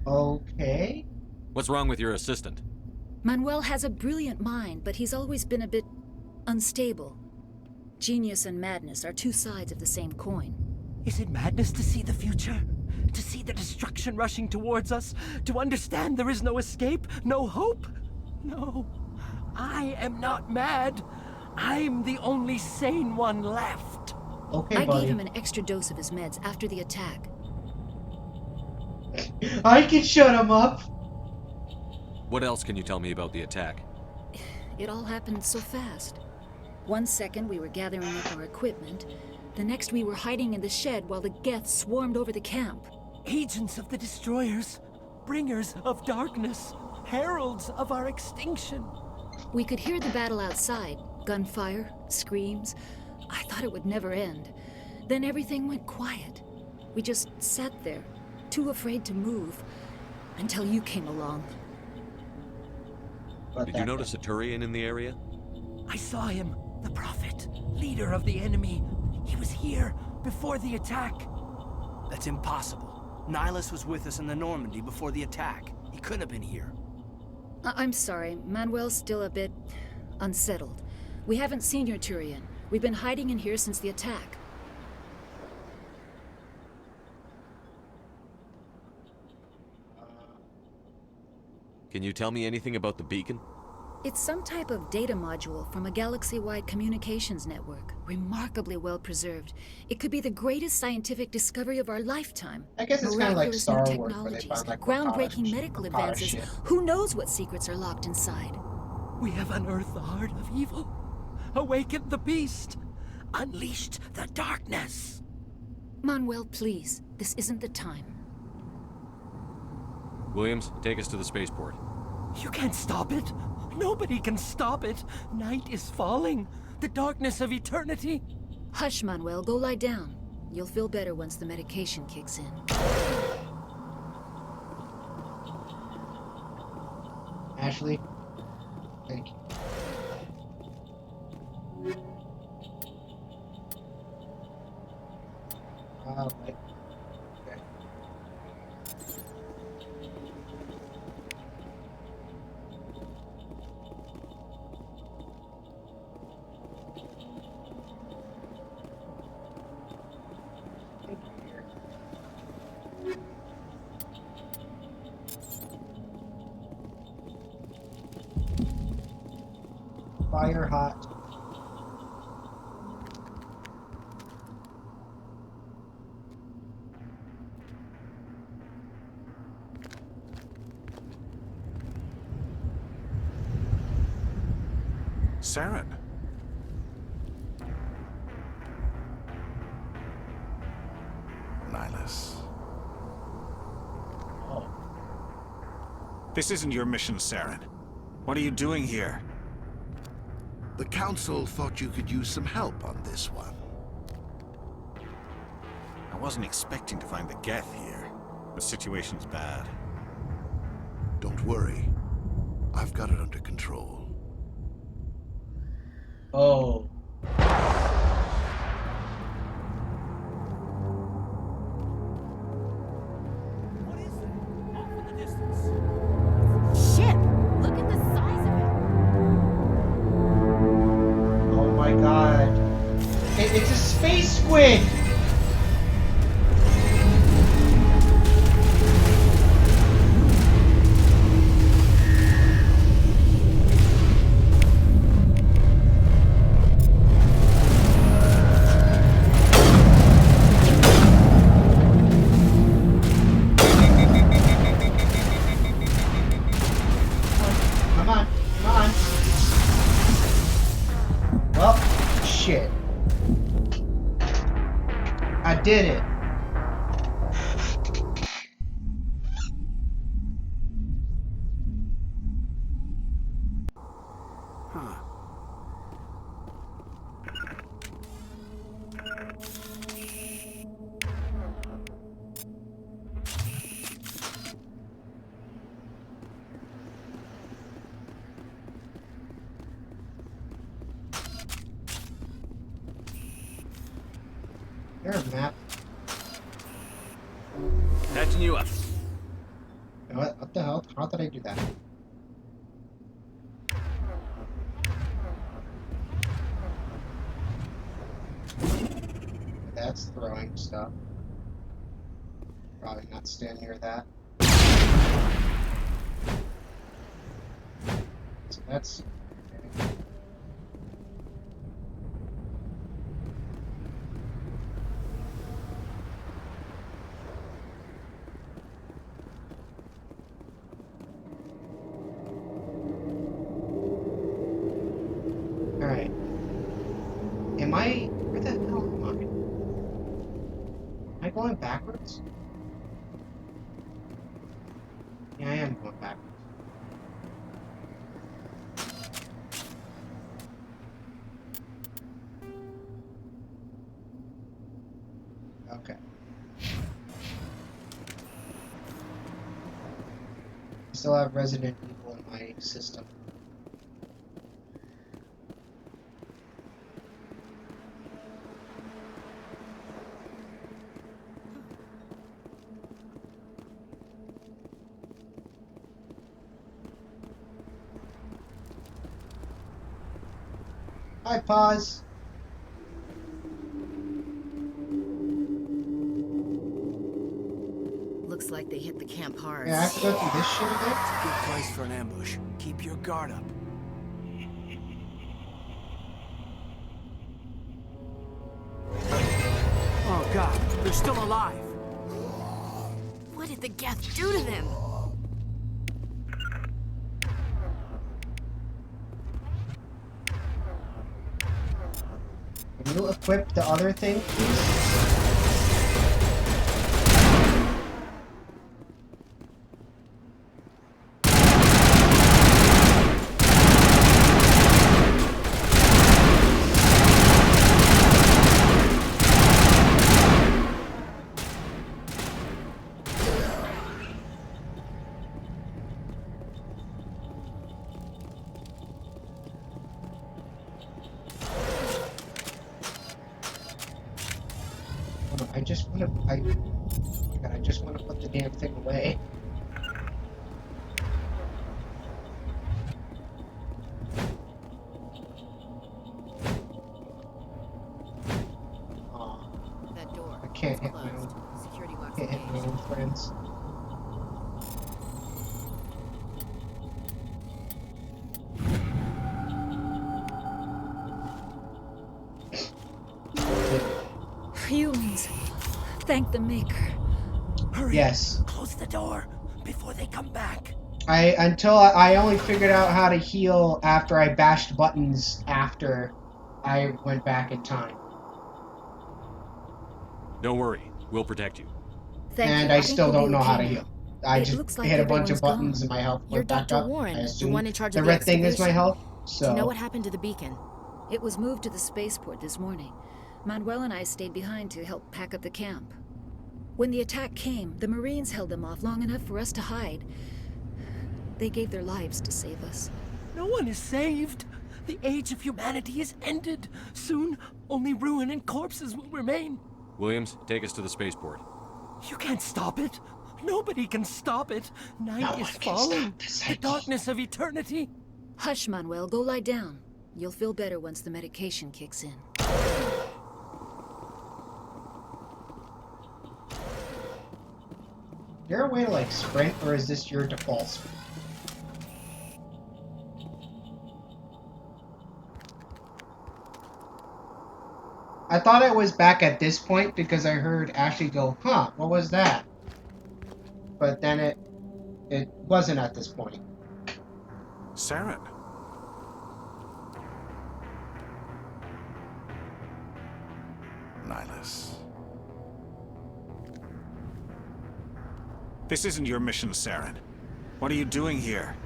Okay. What's wrong with your assistant? Manuel has a brilliant mind, but he's always been a bit unstable. Genius and madness are two sides of the same coin. Is it madness to see the future? To see the destruction rushing towards us? To understand there is no escape? No hope? No. I am not mad. I'm the only sane one left. Okay, I buddy. gave him an extra dose of his meds after the attack. I can shut him up. What else can you tell me about the attack? It all happened so fast. 1 second we were gathering up our equipment. The next we were hiding in the shed while the Geth swarmed over the camp. Agents of the Destroyers. Bringers of darkness. Heralds of our extinction. We could hear the battle outside. Gunfire, screams. I thought it would never end. Then everything went quiet. We just sat there, too afraid to move, until you came along. Did you notice a Turian in the area? I saw him. The Prophet. Leader of the enemy. He was here before the attack. That's impossible. Nihilus was with us in the Normandy before the attack. He couldn't have been here. I'm sorry. Manuel's still a bit unsettled. We haven't seen your Turian. We've been hiding in here since the attack. Can you tell me anything about the beacon? It's some type of data module from a galaxy-wide communications network. Remarkably well preserved. It could be the greatest scientific discovery of our lifetime. I guess it's kind of like Miraculous Star new Wars, where they technologies, found like groundbreaking medical Makata advances. shit. Who knows what secrets are locked inside? We have unearthed the heart of evil. Awakened the beast. Unleashed the darkness. Manuel, please. This isn't the time. Williams, take us to the spaceport. You can't stop it. Nobody can stop it. Night is falling. The darkness of eternity. Hush, Manuel. Go lie down. You'll feel better once the medication kicks in. Ashley, thank you. Right. Okay. Fire hot. Saren. Nihilus. This isn't your mission, Saren. What are you doing here? The Council thought you could use some help on this one. I wasn't expecting to find the Geth here. The situation's bad. Don't worry. I've got it under control. Oh. Ship! Look at the size of it! Oh my god. It's a space squid! Come on, come on. Well, shit. I did it. Huh. There's a map. Patching you up. What the hell? How did I do that? That's throwing stuff. Probably not stand near that. So that's... Alright. Am I... Where the hell am I? Am I going backwards? Yeah, I am going backwards. Okay. I still have Resident Evil in my system. Hi, pause. Looks like they hit the camp hard. Yeah, I have to go through this shit again? It's a good place for an ambush. Keep your guard up. Oh god, they're still alive. What did the Geth do to them? Can you equip the other thing, please? I just want to. God, I just want to put the damn thing away. That door. I can't hit my own. Security locks Can't hit my own friends. Humans. Thank the Maker. Hurry. Yes. Close the door before they come back. Until I only figured out how to heal after I bashed buttons after I went back in time. Don't worry, we'll protect you. And I still don't know how to heal. I It just looks like hit a bunch of everyone's buttons gone. and my health You're went back Dr. up. Warren, I the assume one in charge the of the red thing is my excavation. health. Do you know So what happened to the beacon? It was moved to the spaceport this morning. Manuel and I stayed behind to help pack up the camp. When the attack came, the Marines held them off long enough for us to hide. They gave their lives to save us. No one is saved. The age of humanity is ended. Soon, only ruin and corpses will remain. Williams, take us to the spaceport. You can't stop it. Nobody can stop it. Night is falling. The darkness of eternity. Hush, Manuel. Go lie down. You'll feel better once the medication kicks in. is there a way to like sprint, or is this your default sprint? I thought I was back at this point because I heard Ashley go, huh, what was that? But then it wasn't at this point. Saren. Nihilus. This isn't your mission, Saren. What are you doing here?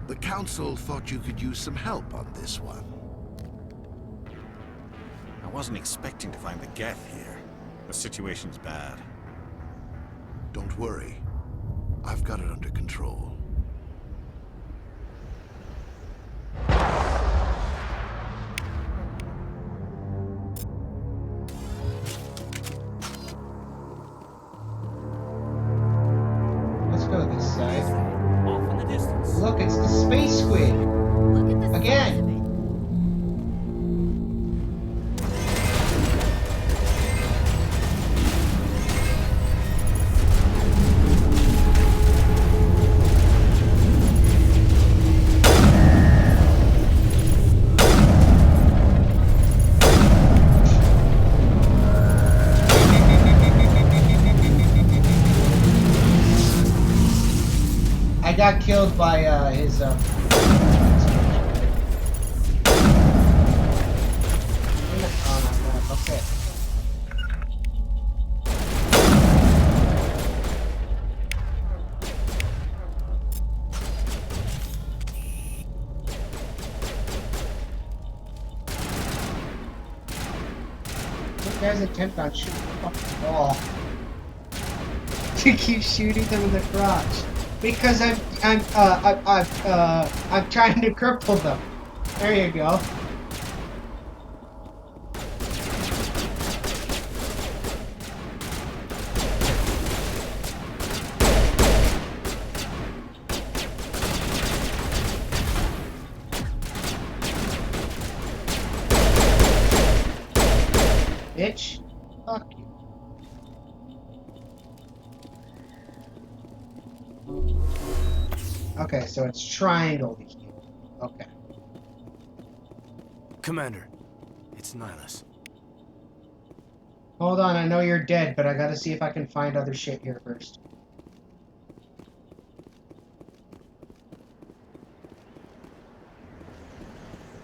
The Council thought you could use some help on this one. I wasn't expecting to find the Geth here. The situation's bad. Don't worry. I've got it under control. Let's go this side. Off in the distance. Look, it's the space squid. Again. I got killed by his okay. This guy's intent on shooting the fucking ball. To keep shooting them in the crotch. Because I'm trying to cripple them. There you go. Bitch. Fuck you. Okay, so it's triangle to heal. Okay. Commander, it's Nihilus. Hold on, I know you're dead, but I gotta see if I can find other shit here first.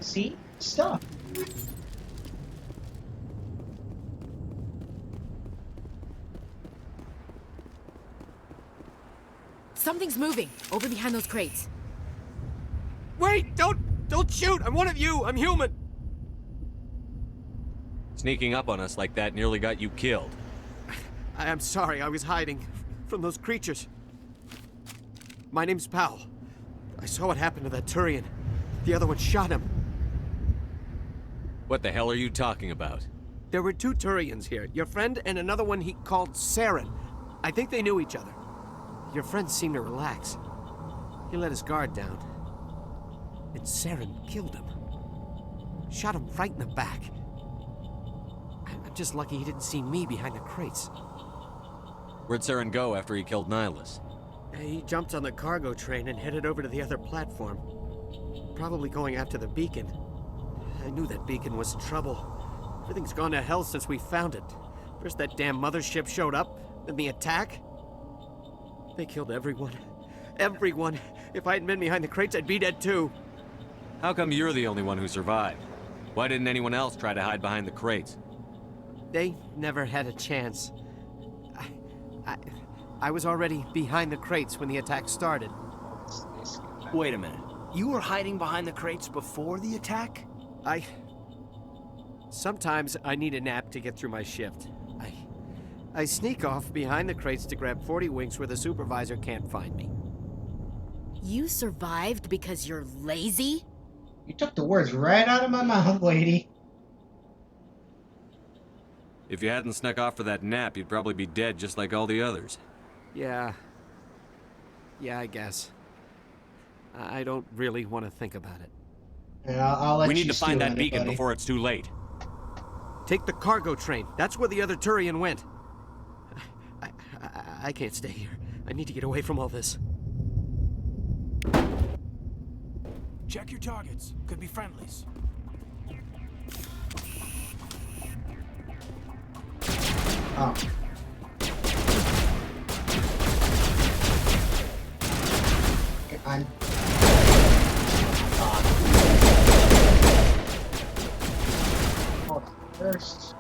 See? Stuff. Something's moving over behind those crates. Wait! Don't shoot! I'm one of you! I'm human! Sneaking up on us like that nearly got you killed. I am sorry, I was hiding from those creatures. My name's Powell. I saw what happened to that Turian. The other one shot him. What the hell are you talking about? There were two Turians here. Your friend and another one he called Saren. I think they knew each other. Your friend seemed to relax. He let his guard down. And Saren killed him. Shot him right in the back. I'm just lucky he didn't see me behind the crates. Where'd Saren go after he killed Nihilus? He jumped on the cargo train and headed over to the other platform. Probably going after the beacon. I knew that beacon was in trouble. Everything's gone to hell since we found it. First that damn mothership showed up, then the attack. They killed everyone. Everyone. If I hadn't been behind the crates, I'd be dead too. How come you're the only one who survived? Why didn't anyone else try to hide behind the crates? They never had a chance. I was already behind the crates when the attack started. Wait a minute. You were hiding behind the crates before the attack? Sometimes I need a nap to get through my shift. I sneak off behind the crates to grab 40 winks where the supervisor can't find me. You survived because you're lazy? You took the words right out of my mouth, lady. If you hadn't snuck off for that nap, you'd probably be dead just like all the others. Yeah, I guess. I don't really want to think about it. Yeah, I'll let we you need to find that stew on it, beacon buddy. before it's too late. Take the cargo train. That's where the other Turian went. I can't stay here. I need to get away from all this. Check your targets. Could be friendlies. Oh. I'm... Hold on. First...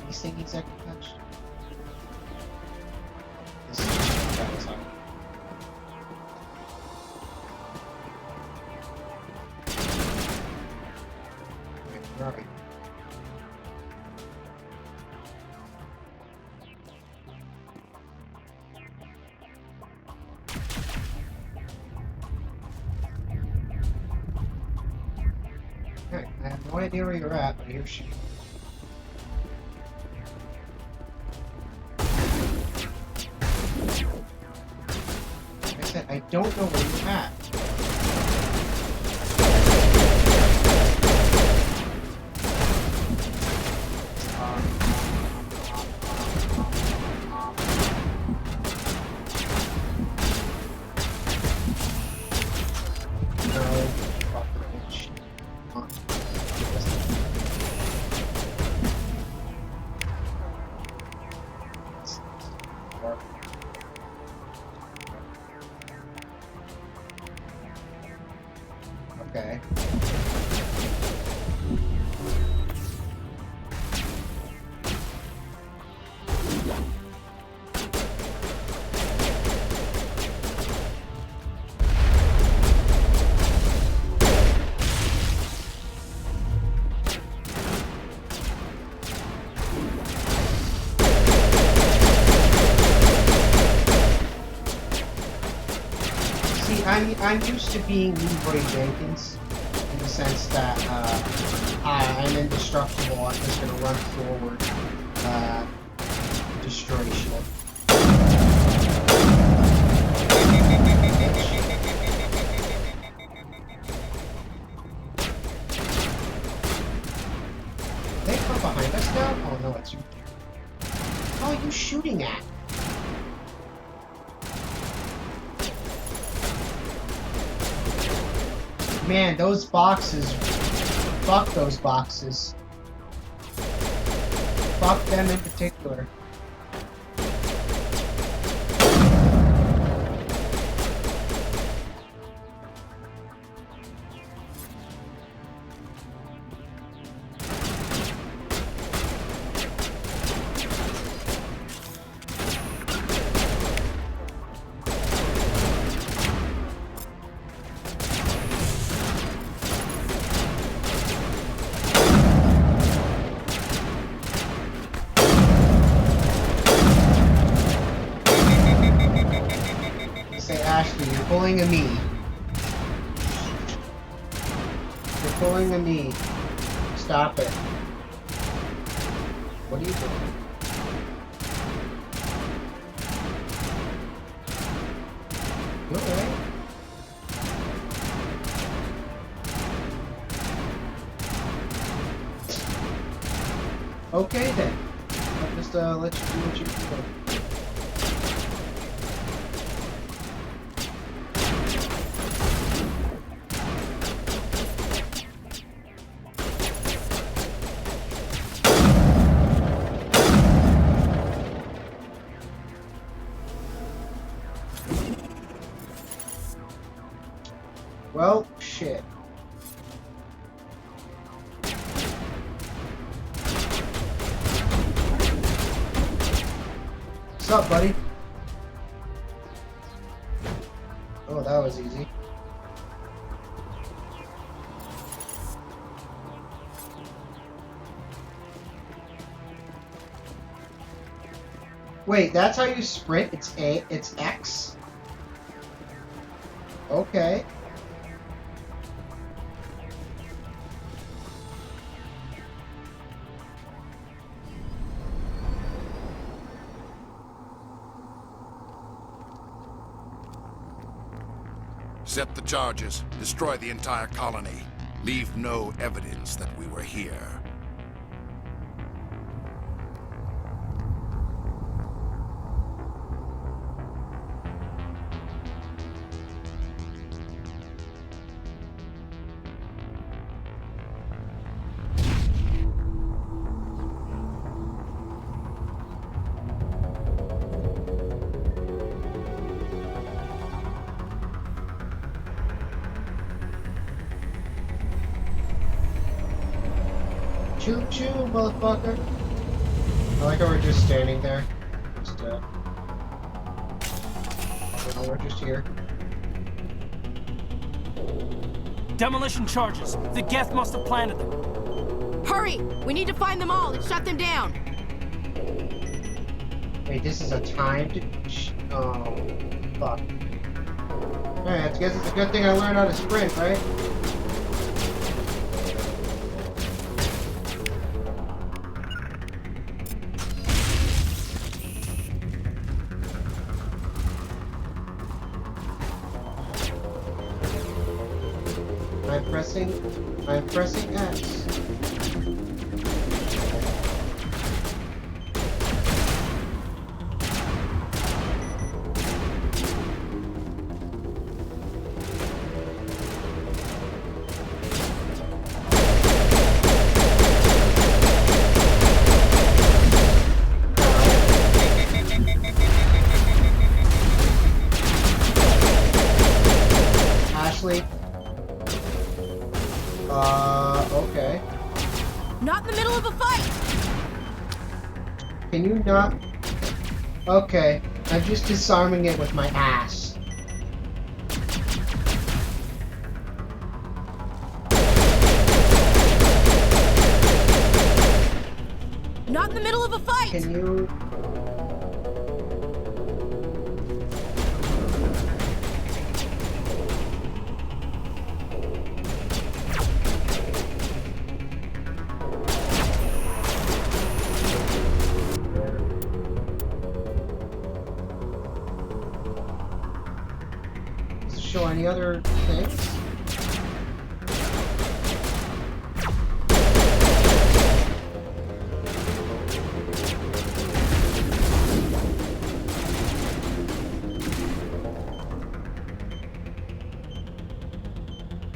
These things I can touch. This is that was on. Right. Okay, I have no idea where you're at, but here's she. Like I said, I don't know where you're at. Okay. See, I'm used to being Leroy Jenkins in the sense that I'm indestructible. I'm just gonna run forward, destroy shit. They come behind us now? Oh no, it's you. How are you shooting at? Man, those boxes. Fuck those boxes. Fuck them in particular. Say, Ashley, you're bullying me. You're pulling a knee. Stop it. What are you doing? You alright? Okay then. I'll just let you do what you do. Well, shit. What's up, buddy? Oh, that was easy. Wait, that's how you sprint? It's X? Okay. Set the charges. Destroy the entire colony. Leave no evidence that we were here. Choo choo, motherfucker. I like how we're just standing there. Just, we're just here. Demolition charges. The Geth must have planted them. Hurry! We need to find them all and shut them down. Wait, this is a timed... Oh, fuck. Alright, I guess it's a good thing I learned how to sprint, right? I'm pressing X. Ashley. Okay. Not in the middle of a fight! Can you not? Okay. I'm just disarming it with my ass. Not in the middle of a fight! Can you... show any other things?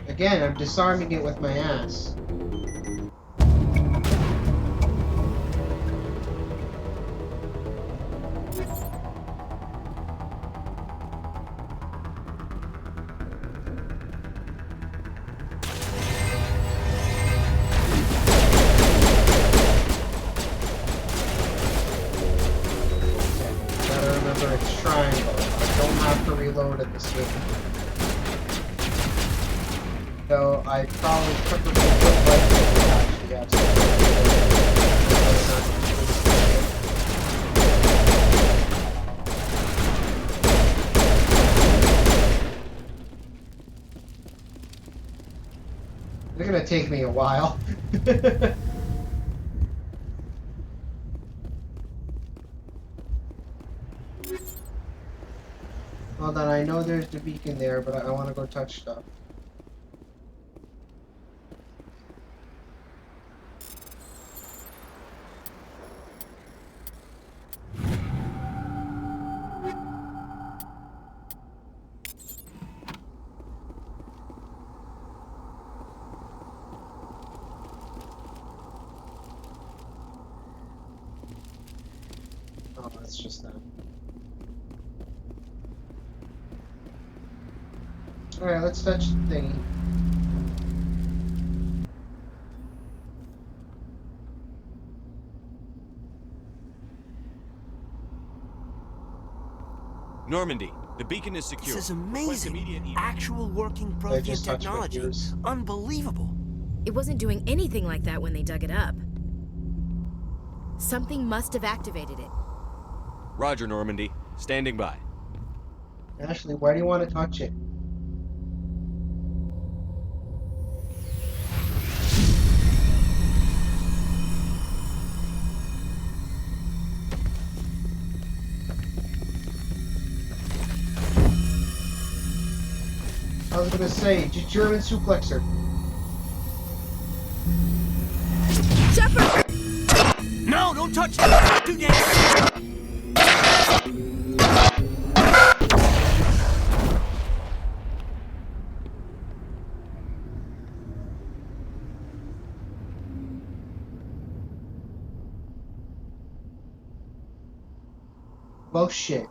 Again, I'm disarming it with my ass. It's triangle. I don't have to reload at this game. So I probably prefer to put actually have They're gonna take me a while. Hold on, I know there's the beacon there, but I want to go touch stuff. Oh, that's just that. Alright, let's touch the thingy. Normandy, the beacon is secure. This is Request immediate amazing. email. Actual working Prothean technology. Unbelievable. It wasn't doing anything like that when they dug it up. Something must have activated it. Roger, Normandy. Standing by. Ashley, why do you want to touch it? I was gonna say, German suplexer. Shepard! No, don't touch it! Too dangerous! Well, shit.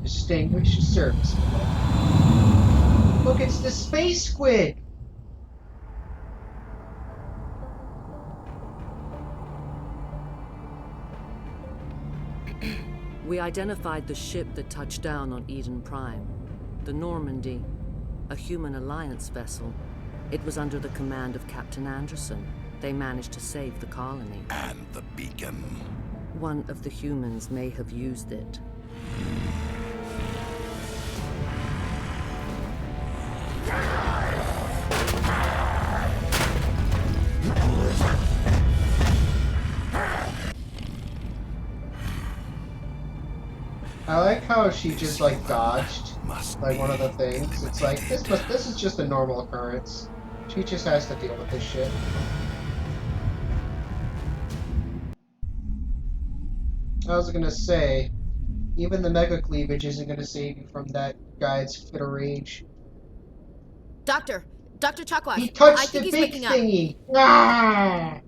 Distinguished service. Look, it's the space squid. We identified the ship that touched down on Eden Prime. The Normandy, a human alliance vessel. It was under the command of Captain Anderson. They managed to save the colony. And the beacon. One of the humans may have used it. I like how she just like dodged like one of the things. It's like this is just a normal occurrence. She just has to deal with this shit. I was gonna say, even the mega cleavage isn't gonna save you from that guy's fit of rage. Dr. Chakwas, He touched I think the he's big waking up. thingy. Ah!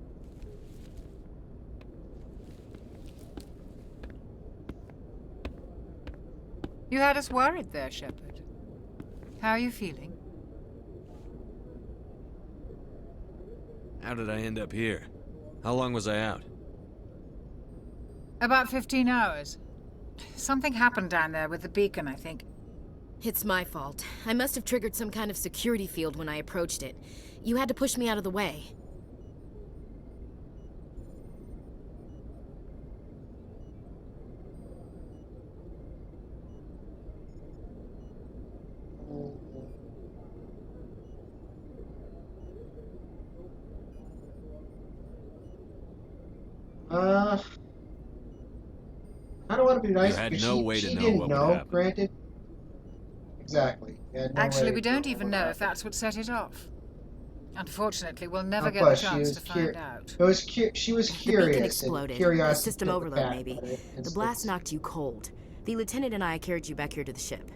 You had us worried there, Shepard. How are you feeling? How did I end up here? How long was I out? About 15 hours. Something happened down there with the beacon, I think. It's my fault. I must have triggered some kind of security field when I approached it. You had to push me out of the way. I don't want to be nice You had because no way to she know didn't what would know, happen. granted. Exactly. Actually, we don't even know if that's what set it off. Unfortunately, we'll never get the Plus, she chance was to find out. It was she was The curious. beacon and exploded. Curiosity A system took the overload, back maybe. of it, The blast knocked you cold. The lieutenant and I carried you back here to the ship.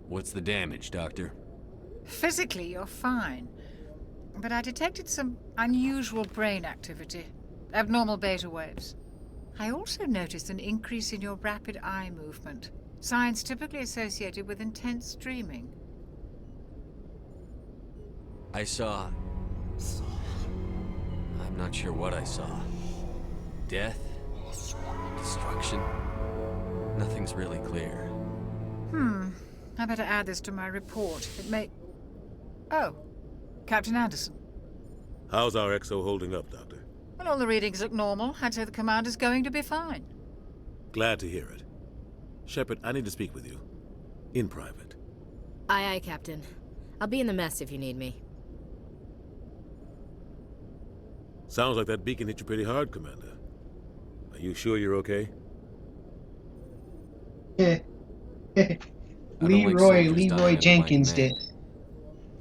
What's the damage, Doctor? Physically, you're fine. But I detected some unusual brain activity. Abnormal beta waves. I also noticed an increase in your rapid eye movement. Signs typically associated with intense dreaming. I saw... I'm not sure what I saw. Death? Destruction? Nothing's really clear. I better add this to my report. It may... Oh, Captain Anderson. How's our XO holding up, Doctor? Well, all the readings look normal. I'd say the commander's going to be fine. Glad to hear it. Shepard, I need to speak with you. In private. Aye, aye, Captain. I'll be in the mess if you need me. Sounds like that beacon hit you pretty hard, Commander. Are you sure you're okay? Leroy Jenkins did.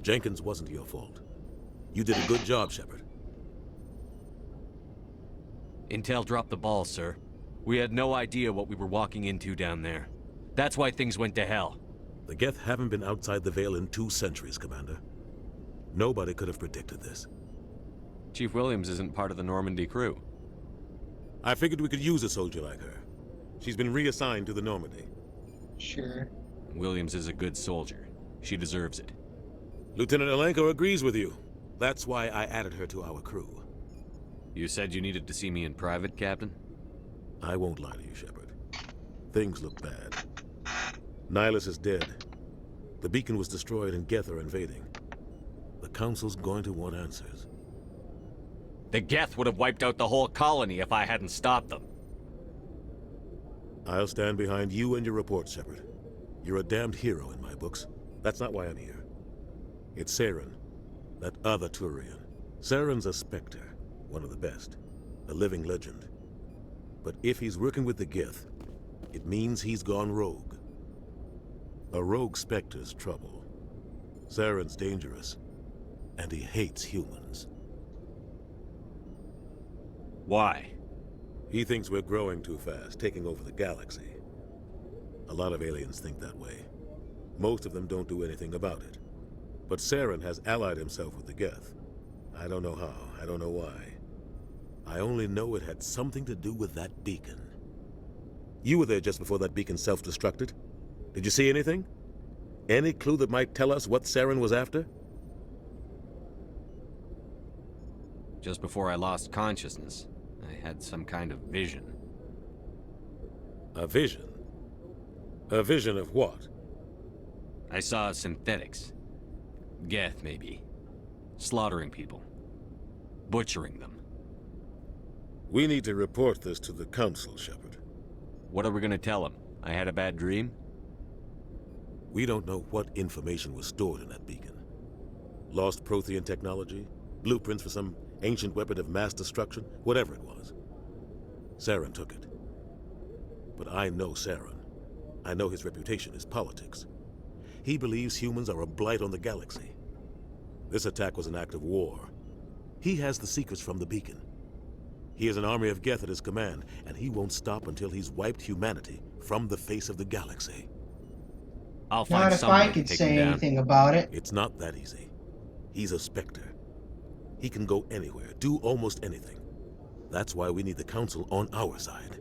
Jenkins wasn't your fault. You did a good job, Shepard. Intel dropped the ball, sir. We had no idea what we were walking into down there. That's why things went to hell. The Geth haven't been outside the Veil in 2 centuries, Commander. Nobody could have predicted this. Chief Williams isn't part of the Normandy crew. I figured we could use a soldier like her. She's been reassigned to the Normandy. Sure. Williams is a good soldier. She deserves it. Lieutenant Alenko agrees with you. That's why I added her to our crew. You said you needed to see me in private, Captain? I won't lie to you, Shepard. Things look bad. Nihilus is dead. The beacon was destroyed and Geth are invading. The Council's going to want answers. The Geth would have wiped out the whole colony if I hadn't stopped them. I'll stand behind you and your report, Shepard. You're a damned hero in my books. That's not why I'm here. It's Saren, that other Turian. Saren's a Spectre, one of the best, a living legend. But if he's working with the Geth, it means he's gone rogue. A rogue Spectre's trouble. Saren's dangerous, and he hates humans. Why? He thinks we're growing too fast, taking over the galaxy. A lot of aliens think that way. Most of them don't do anything about it. But Saren has allied himself with the Geth. I don't know how, I don't know why. I only know it had something to do with that beacon. You were there just before that beacon self-destructed. Did you see anything? Any clue that might tell us what Saren was after? Just before I lost consciousness, I had some kind of vision. A vision? A vision of what? I saw synthetics. Geth, maybe. Slaughtering people. Butchering them. We need to report this to the Council, Shepard. What are we gonna tell them? I had a bad dream? We don't know what information was stored in that beacon. Lost Prothean technology? Blueprints for some ancient weapon of mass destruction? Whatever it was. Saren took it. But I know Saren. I know his reputation is politics. He believes humans are a blight on the galaxy. This attack was an act of war. He has the secrets from the beacon. He has an army of Geth at his command, and he won't stop until he's wiped humanity from the face of the galaxy. I'll find Not if I could say anything about it. It's not that easy. He's a Spectre. He can go anywhere, do almost anything. That's why we need the Council on our side.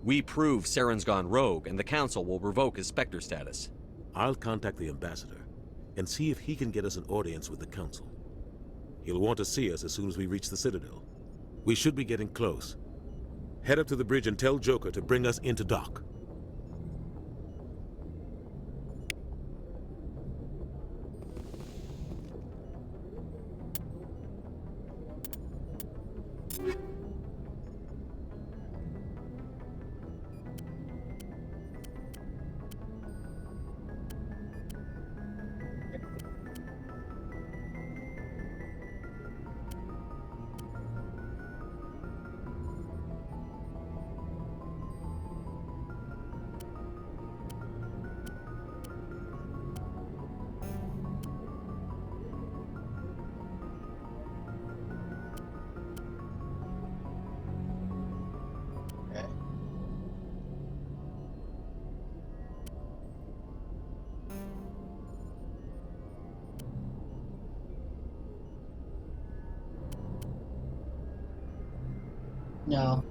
We prove Saren's gone rogue, and the Council will revoke his Spectre status. I'll contact the Ambassador and see if he can get us an audience with the Council. He'll want to see us as soon as we reach the Citadel. We should be getting close. Head up to the bridge and tell Joker to bring us into dock. No.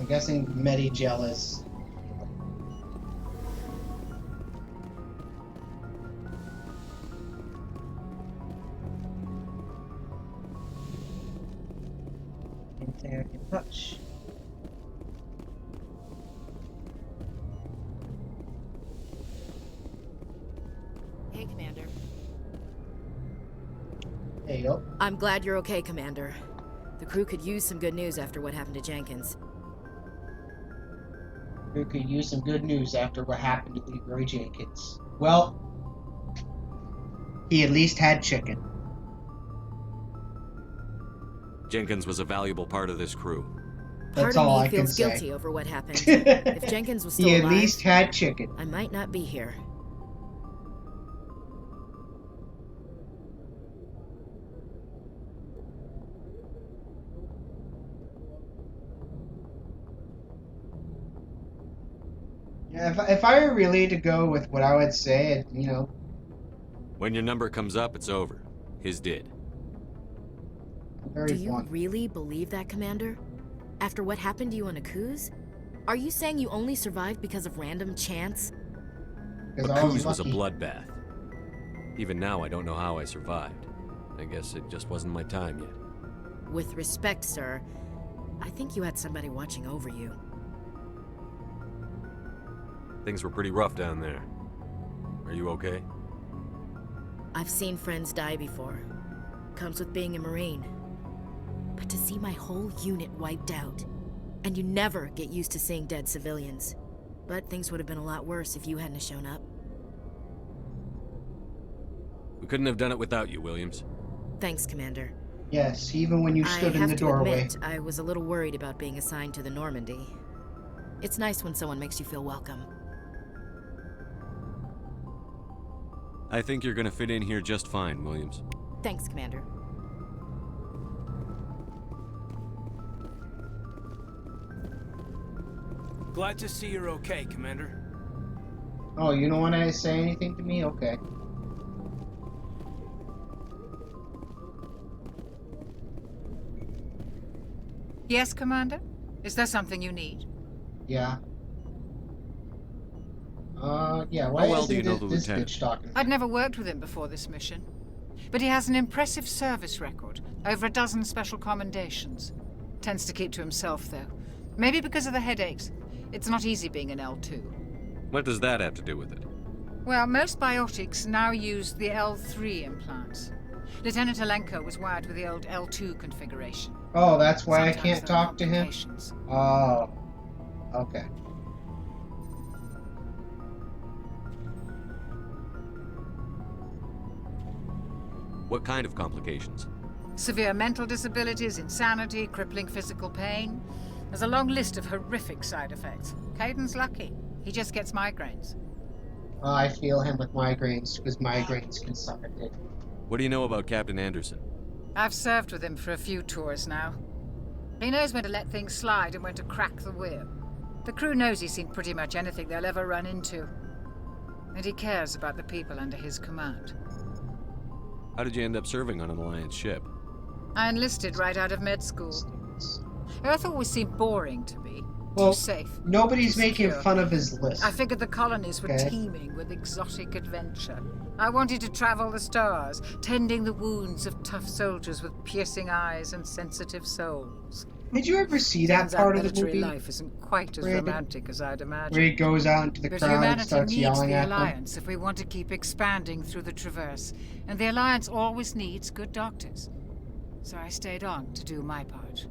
guessing Medigel is... Anything I can touch. Hey, Commander. There you go. I'm glad you're okay, Commander. The crew could use some good news after what happened to Jenkins. We could use some good news after what happened to Leroy Jenkins. Well, he at least had chicken. Jenkins was a valuable part of this crew. That's Part all of I me can feels say. guilty over what happened. If Jenkins was still He at alive, least had chicken. I might not be here. Yeah, if I were really to go with what I would say, you know, When your number comes up, it's over. His did. Do you really believe that, Commander? After what happened to you on Akuz? Are you saying you only survived because of random chance? Akuz was a bloodbath. Even now, I don't know how I survived. I guess it just wasn't my time yet. With respect, sir, I think you had somebody watching over you. Things were pretty rough down there. Are you okay? I've seen friends die before. Comes with being a Marine. But to see my whole unit wiped out, and you never get used to seeing dead civilians. But things would have been a lot worse if you hadn't shown up. We couldn't have done it without you, Williams. Thanks, Commander. yes, even when you stood in the I have to doorway. admit, I was a little worried about being assigned to the Normandy. It's nice when someone makes you feel welcome. I think you're gonna fit in here just fine, Williams. Thanks, Commander. Glad to see you're okay, Commander. Oh, you don't want to say anything to me? Okay. Yes, Commander? Is there something you need? Yeah. Yeah, why How well isn't do you know this, the this lieutenant? bitch talking? I'd never worked with him before this mission. But he has an impressive service record. Over a dozen special commendations. Tends to keep to himself, though. Maybe because of the headaches. It's not easy being an L2. What does that have to do with it? Well, most biotics now use the L3 implants. Lieutenant Alenko was wired with the old L2 configuration. Oh, that's why I Sometimes can't there are talk to him? complications. Oh. Okay. What kind of complications? Severe mental disabilities, insanity, crippling physical pain. There's a long list of horrific side effects. Caden's lucky. He just gets migraines. I feel him with migraines, because migraines can suck a dick. What do you know about Captain Anderson? I've served with him for a few tours now. He knows when to let things slide and when to crack the whip. The crew knows he's seen pretty much anything they'll ever run into. And he cares about the people under his command. How did you end up serving on an Alliance ship? I enlisted right out of med school. Earth always seemed boring to me. Well, too safe. nobody's too making secure. fun of his list. I figured the colonies were Okay. teeming with exotic adventure. I wanted to travel the stars, tending the wounds of tough soldiers with piercing eyes and sensitive souls. Did you ever see that Turns part out of the military movie? life isn't quite as Where the- romantic as I'd imagined. Where he goes out into the But crowd and humanity starts needs yelling the at them? Alliance if we want to keep expanding through the Traverse. And the Alliance always needs good doctors. So I stayed on to do my part.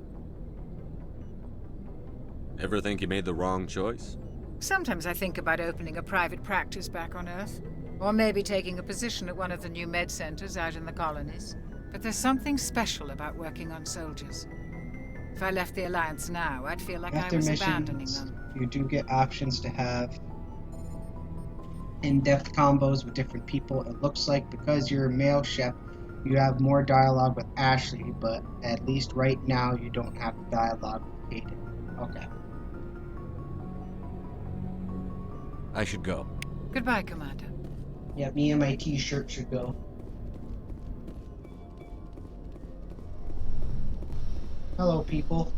Ever think you made the wrong choice? Sometimes I think about opening a private practice back on Earth. Or maybe taking a position at one of the new med centers out in the colonies. But there's something special about working on soldiers. If I left the Alliance now, I'd feel like I After was abandoning missions, them. you do get options to have in-depth combos with different people. It looks like because you're a male chef, you have more dialogue with Ashley, but at least right now you don't have dialogue with Aiden. Okay. I should go. Goodbye, Commander. Yeah, me and my t-shirt should go. Hello, people.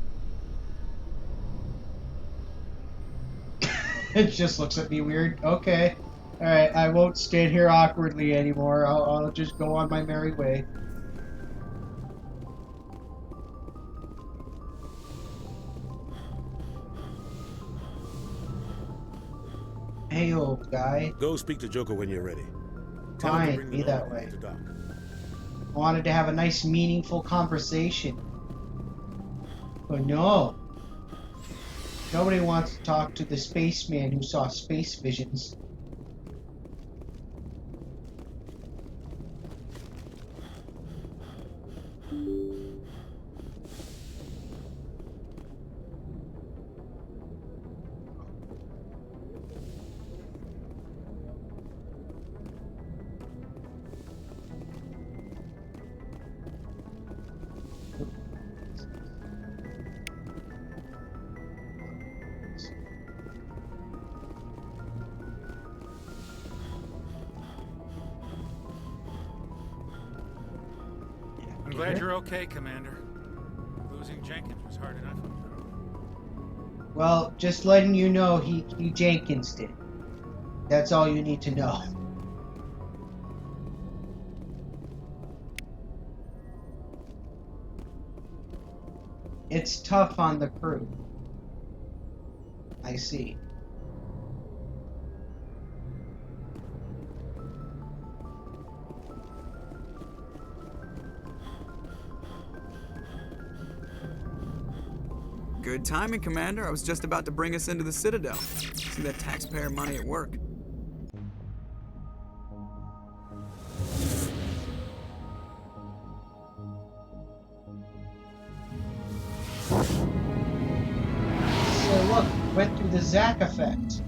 It just looks at me weird. Okay. Alright, I won't stand here awkwardly anymore. I'll just go on my merry way. Hey, old guy. Go speak to Joker when you're ready. Tell him to Fine, bring be the that law way. to Doc. Wanted to have a nice, meaningful conversation. But no. Nobody wants to talk to the spaceman who saw space visions. I'm glad you're okay, Commander. Losing Jenkins was hard enough. Well, just letting you know he Jenkins did. That's all you need to know. It's tough on the crew. I see. Good timing, Commander. I was just about to bring us into the Citadel. See that taxpayer money at work. So look, went through the Zack effect.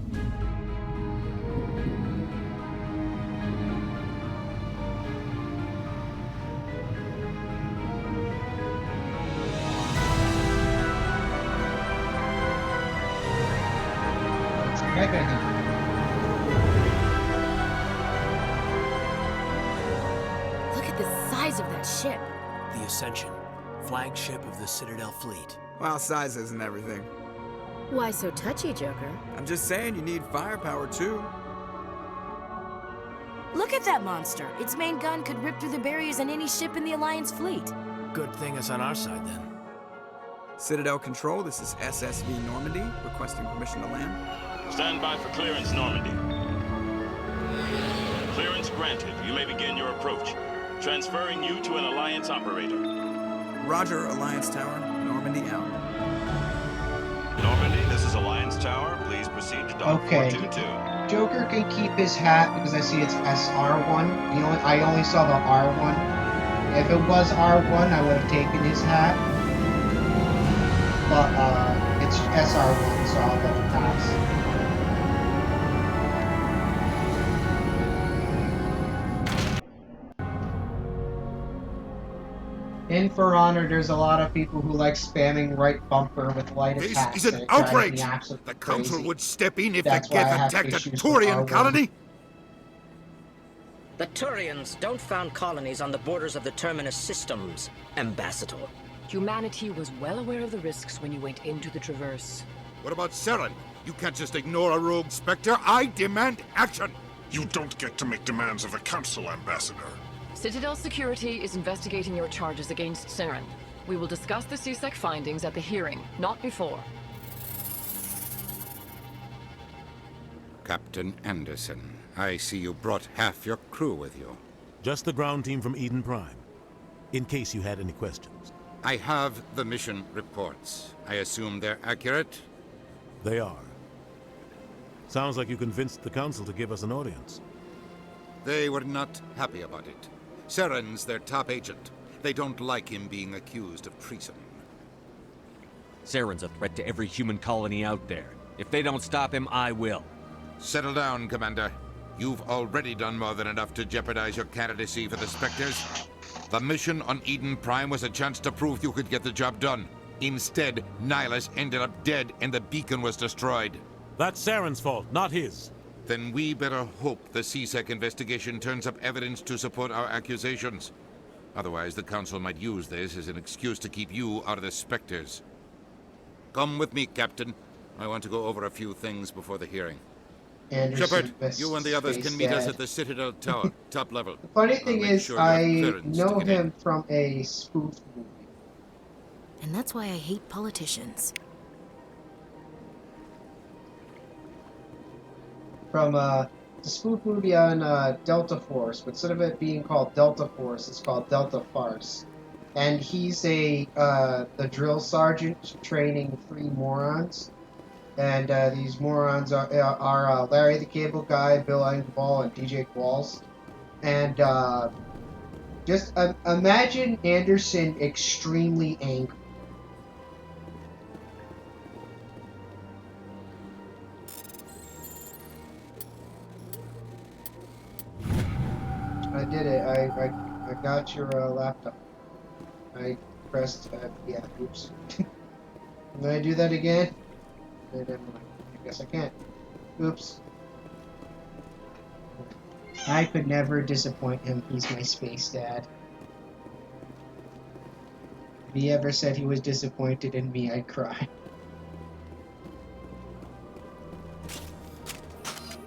Look at the size of that ship. The Ascension, flagship of the Citadel fleet. Well, size isn't everything. Why so touchy, Joker? I'm just saying you need firepower, too. Look at that monster. Its main gun could rip through the barriers in any ship in the Alliance fleet. Good thing it's on our side, then. Citadel Control, this is SSV Normandy, requesting permission to land. Stand by for clearance, Normandy. Clearance granted. You may begin your approach. Transferring you to an Alliance operator. Roger, Alliance Tower. Normandy out. Normandy, this is Alliance Tower. Please proceed to Dock 422. Joker can keep his hat because I see it's SR1. I only saw the R1. If it was R1, I would have taken his hat. But it's SR1, so I'll let it pass. In For Honor, there's a lot of people who like spamming right bumper with light attacks. This is an outrage! The Council would step in if the Geth attacked a Turian colony? The Turians don't found colonies on the borders of the Terminus systems, Ambassador. Humanity was well aware of the risks when you went into the Traverse. What about Saren? You can't just ignore a rogue Spectre. I demand action! You don't get to make demands of the Council, Ambassador. Citadel Security is investigating your charges against Saren. We will discuss the CSEC findings at the hearing, not before. Captain Anderson, I see you brought half your crew with you. Just the ground team from Eden Prime, in case you had any questions. I have the mission reports. I assume they're accurate? They are. Sounds like you convinced the Council to give us an audience. They were not happy about it. Saren's their top agent. They don't like him being accused of treason. Saren's a threat to every human colony out there. If they don't stop him, I will. Settle down, Commander. You've already done more than enough to jeopardize your candidacy for the Spectres. The mission on Eden Prime was a chance to prove you could get the job done. Instead, Nihilus ended up dead and the beacon was destroyed. That's Saren's fault, not his. Then we better hope the CSEC investigation turns up evidence to support our accusations. Otherwise, the Council might use this as an excuse to keep you out of the Spectres. Come with me, Captain. I want to go over a few things before the hearing. Anderson Shepard, Best you and the others Space can meet us Dad. at the Citadel Tower, top level. The funny thing is, sure you have I clearance know to get him from a spoof movie. And that's why I hate politicians. From the spoof movie on Delta Force, but instead of it being called Delta Force, it's called Delta Farce. And he's the drill sergeant training 3 morons. And these morons are Larry the Cable Guy, Bill Engvall, and DJ Qualls. And just imagine Anderson extremely angry. I did it. I got your laptop. I pressed, yeah, oops. Can I do that again? I guess I can't. Oops. I could never disappoint him. He's my space dad. If he ever said he was disappointed in me, I'd cry.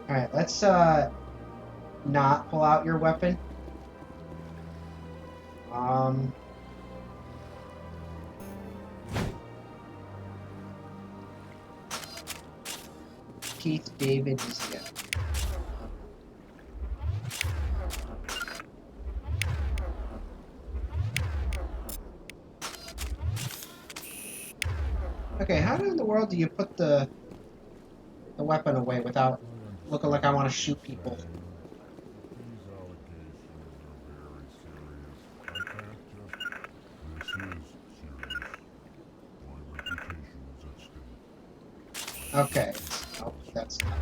Alright, let's not pull out your weapon. Keith David is dead. Okay, how in the world do you put the weapon away without looking like I want to shoot people? Okay. Oh, that's not.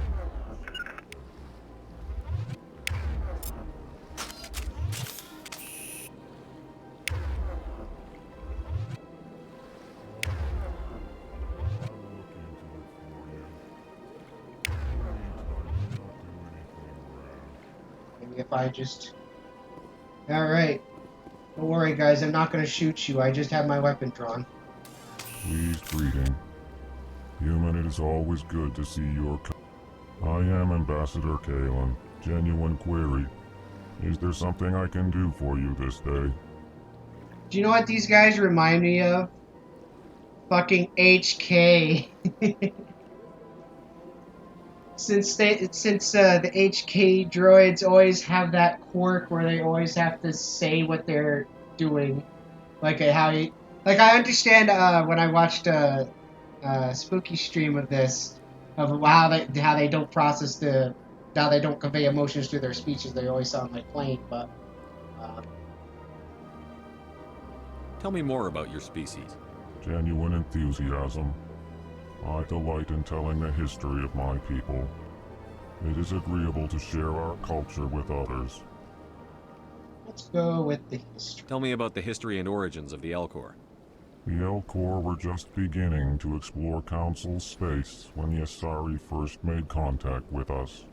Maybe if I just... Alright. Don't worry, guys. I'm not going to shoot you. I just have my weapon drawn. Please greeting. Human, it is always good to see your I am Ambassador Kalen. Genuine query. Is there something I can do for you this day? Do you know what these guys remind me of? Fucking HK. Since the HK droids always have that quirk where they always have to say what they're doing. Like I understand when I watched spooky stream of this, of how they don't process how they don't convey emotions through their speeches. They always sound like plain, but tell me more about your species. Genuine enthusiasm. I delight in telling the history of my people. It is agreeable to share our culture with others. Let's go with the history. Tell me about the history and origins of the Elcor. The Elcor were just beginning to explore Council space when the Asari first made contact with us.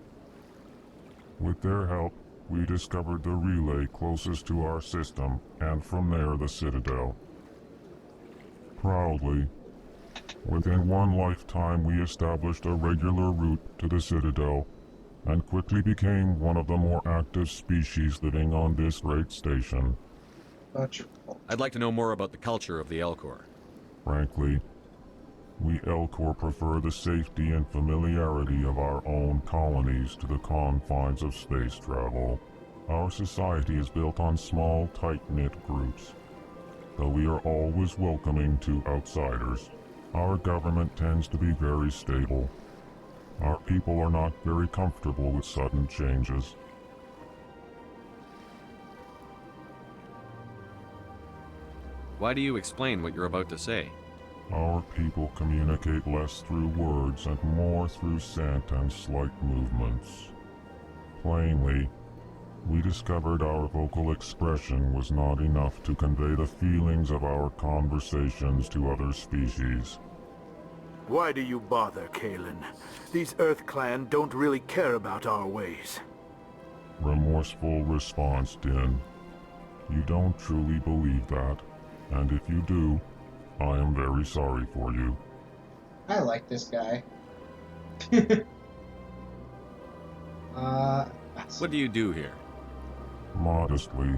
With their help, we discovered the relay closest to our system, and from there the Citadel. Proudly, within one lifetime we established a regular route to the Citadel, and quickly became one of the more active species living on this great station. I'd like to know more about the culture of the Elcor. Frankly, we Elcor prefer the safety and familiarity of our own colonies to the confines of space travel. Our society is built on small, tight-knit groups. Though we are always welcoming to outsiders, our government tends to be very stable. Our people are not very comfortable with sudden changes. Why do you explain what you're about to say? Our people communicate less through words and more through scent and slight movements. Plainly, we discovered our vocal expression was not enough to convey the feelings of our conversations to other species. Why do you bother, Kalen? These Earth Clan don't really care about our ways. Remorseful response, Din. You don't truly believe that, and if you do, I am very sorry for you. I like this guy. What do you do here? Modestly,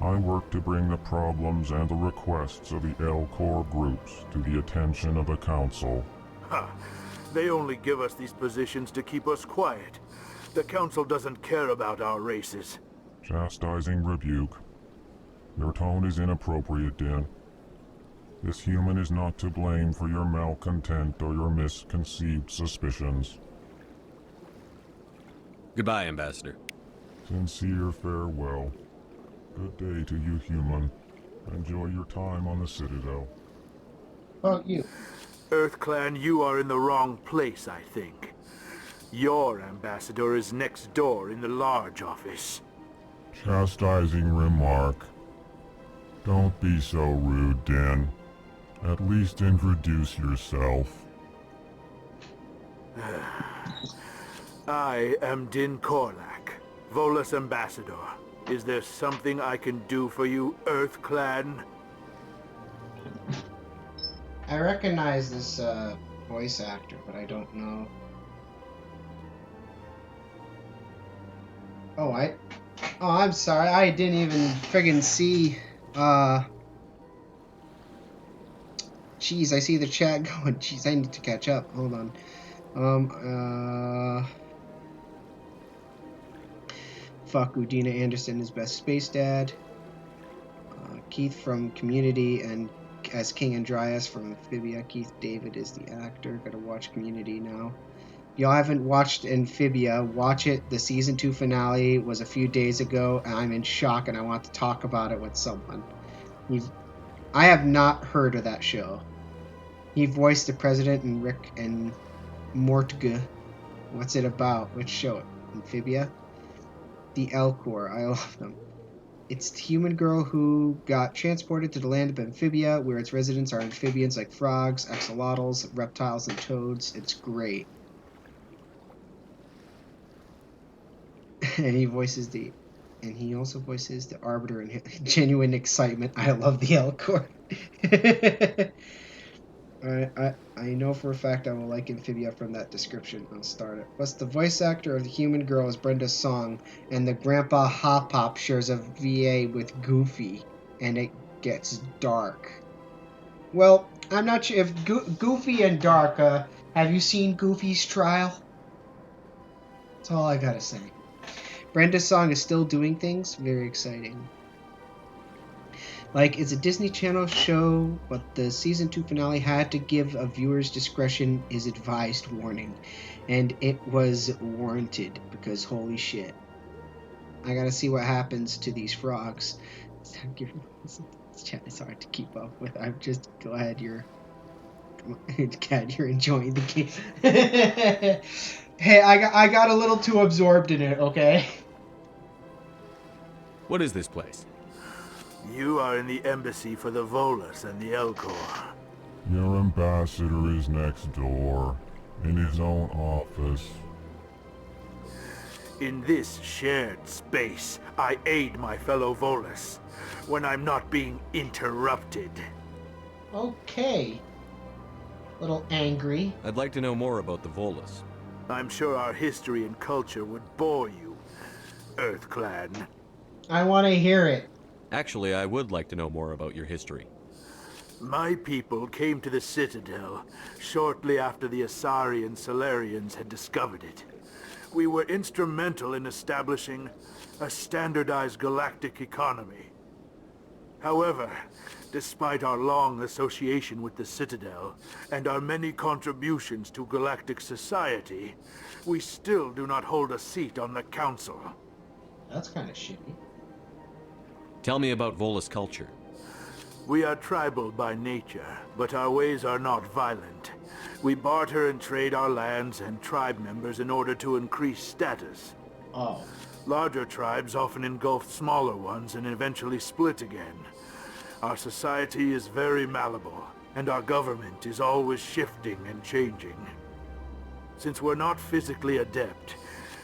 I work to bring the problems and the requests of the Elcor groups to the attention of the Council. Ha! They only give us these positions to keep us quiet. The Council doesn't care about our races. Chastising rebuke. Your tone is inappropriate, Din. This human is not to blame for your malcontent or your misconceived suspicions. Goodbye, Ambassador. Sincere farewell. Good day to you, human. Enjoy your time on the Citadel. About you. EarthClan, you are in the wrong place, I think. Your ambassador is next door in the large office. Chastising remark. Don't be so rude, Din. At least introduce yourself. I am Din Korlak, Volus ambassador. Is there something I can do for you, EarthClan? I recognize this voice actor, but I don't know. Oh, I'm sorry. I didn't even friggin' see. Jeez, I see the chat going. Jeez, I need to catch up. Hold on. Fuck, Udina Anderson is best space dad. Keith from Community and as King Andreas from Amphibia. Keith David is the actor. Gotta watch Community now. Y'all haven't watched Amphibia, watch it. The season 2 finale was a few days ago, and I'm in shock, and I want to talk about it with someone. I have not heard of that show. He voiced the president and Rick and Mortga. What's it about? Which show? Amphibia? The Elcor. I love them. It's the human girl who got transported to the land of Amphibia, where its residents are amphibians like frogs, axolotls, reptiles, and toads. It's great. And he also voices the Arbiter in Genuine Excitement. I love the Elcor. I know for a fact I will like Amphibia from that description. I'll start it. Plus, the voice actor of the human girl is Brenda Song, and the Grandpa Hop Pop shares a VA with Goofy, and it gets dark. Well, I'm not sure if Goofy and dark. Have you seen Goofy's trial? That's all I gotta say. Brenda Song is still doing things. Very exciting. Like, it's a Disney Channel show, but the season 2 finale had to give a viewer's discretion is advised warning. And it was warranted, because holy shit. I gotta see what happens to these frogs. It's hard to keep up with. I'm just, go ahead, you're enjoying the game. Hey, I got a little too absorbed in it, okay? What is this place? You are in the embassy for the Volus and the Elcor. Your ambassador is next door, in his own office. In this shared space, I aid my fellow Volus when I'm not being interrupted. Okay. Little angry. I'd like to know more about the Volus. I'm sure our history and culture would bore you, EarthClan. I want to hear it. Actually, I would like to know more about your history. My people came to the Citadel shortly after the Asari and Salarians had discovered it. We were instrumental in establishing a standardized galactic economy. However, despite our long association with the Citadel and our many contributions to galactic society, we still do not hold a seat on the Council. That's kind of shitty. Tell me about Volus culture. We are tribal by nature, but our ways are not violent. We barter and trade our lands and tribe members in order to increase status. Oh. Larger tribes often engulf smaller ones and eventually split again. Our society is very malleable, and our government is always shifting and changing. Since we're not physically adept,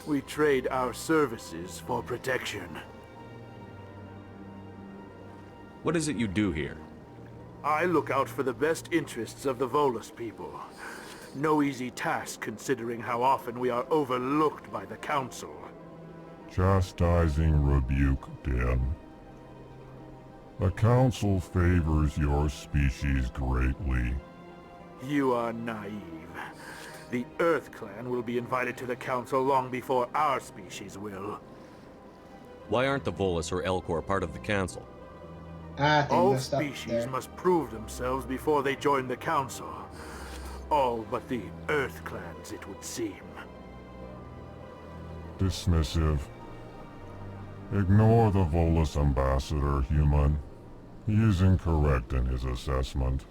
we trade our services for protection. What is it you do here? I look out for the best interests of the Volus people. No easy task considering how often we are overlooked by the Council. Chastising rebuke, Din. The Council favors your species greatly. You are naive. The Earth Clan will be invited to the Council long before our species will. Why aren't the Volus or Elcor part of the Council? All species must prove themselves before they join the Council. All but the Earth Clans, it would seem. Dismissive. Ignore the Volus ambassador, human. He is incorrect in his assessment.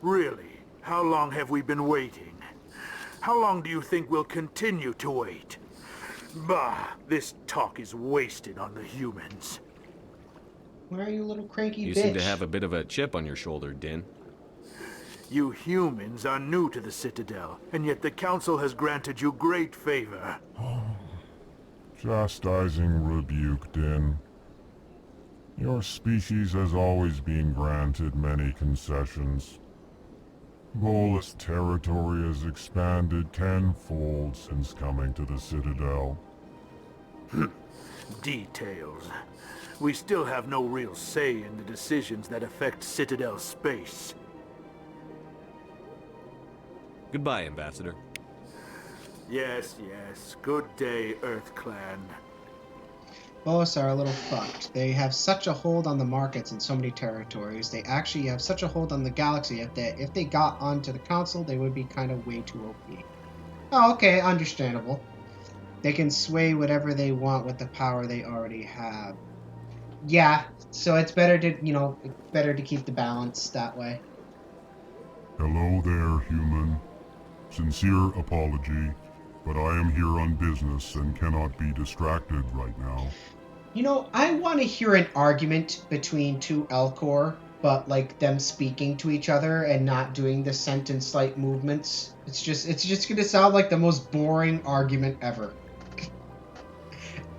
Really? How long have we been waiting? How long do you think we'll continue to wait? Bah, this talk is wasted on the humans. Where are you, little cranky You bitch? seem to have a bit of a chip on your shoulder, Din. You humans are new to the Citadel, and yet the Council has granted you great favor. Chastising rebuke, Din. Your species has always been granted many concessions. Volus territory has expanded tenfold since coming to the Citadel. Details. We still have no real say in the decisions that affect Citadel space. Goodbye, Ambassador. Yes, yes. Good day, Earth Clan. Volus are a little fucked. They have such a hold on the markets in so many territories. They actually have such a hold on the galaxy. If they got onto the Council, they would be kind of way too OP. Oh, okay, understandable. They can sway whatever they want with the power they already have. Yeah, so it's better to, better to keep the balance that way. Hello there, human. Sincere apology, but I am here on business and cannot be distracted right now. I want to hear an argument between two Elcor, but like them speaking to each other and not doing the sentence-like movements. It's just gonna sound like the most boring argument ever.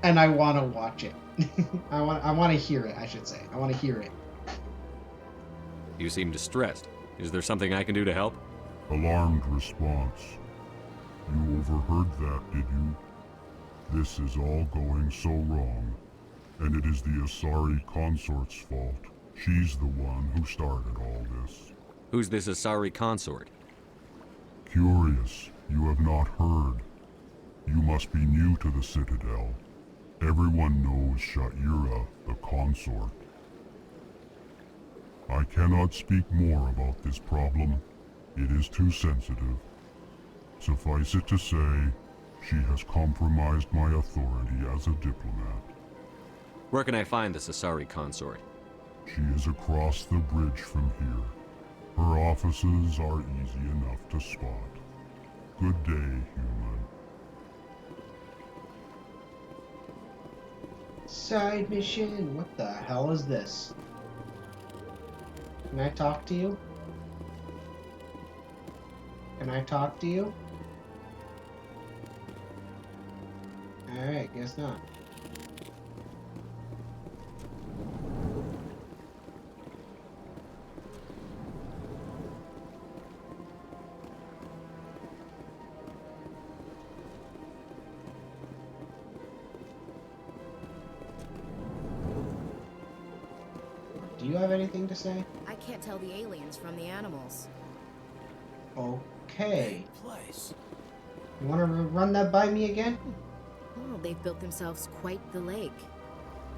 And I want to watch it. I want to hear it, I should say. I want to hear it. You seem distressed. Is there something I can do to help? Alarmed response. You overheard that, did you? This is all going so wrong. And it is the Asari consort's fault. She's the one who started all this. Who's this Asari consort? Curious, you have not heard. You must be new to the Citadel. Everyone knows Sha'ira, the consort. I cannot speak more about this problem. It is too sensitive. Suffice it to say, she has compromised my authority as a diplomat. Where can I find this Asari consort? She is across the bridge from here. Her offices are easy enough to spot. Good day, human. Side mission? What the hell is this? Can I talk to you? Can I talk to you? Alright, guess not. Do you have anything to say? I can't tell the aliens from the animals. Okay. Place. You want to run that by me again? Oh, they've built themselves quite the lake.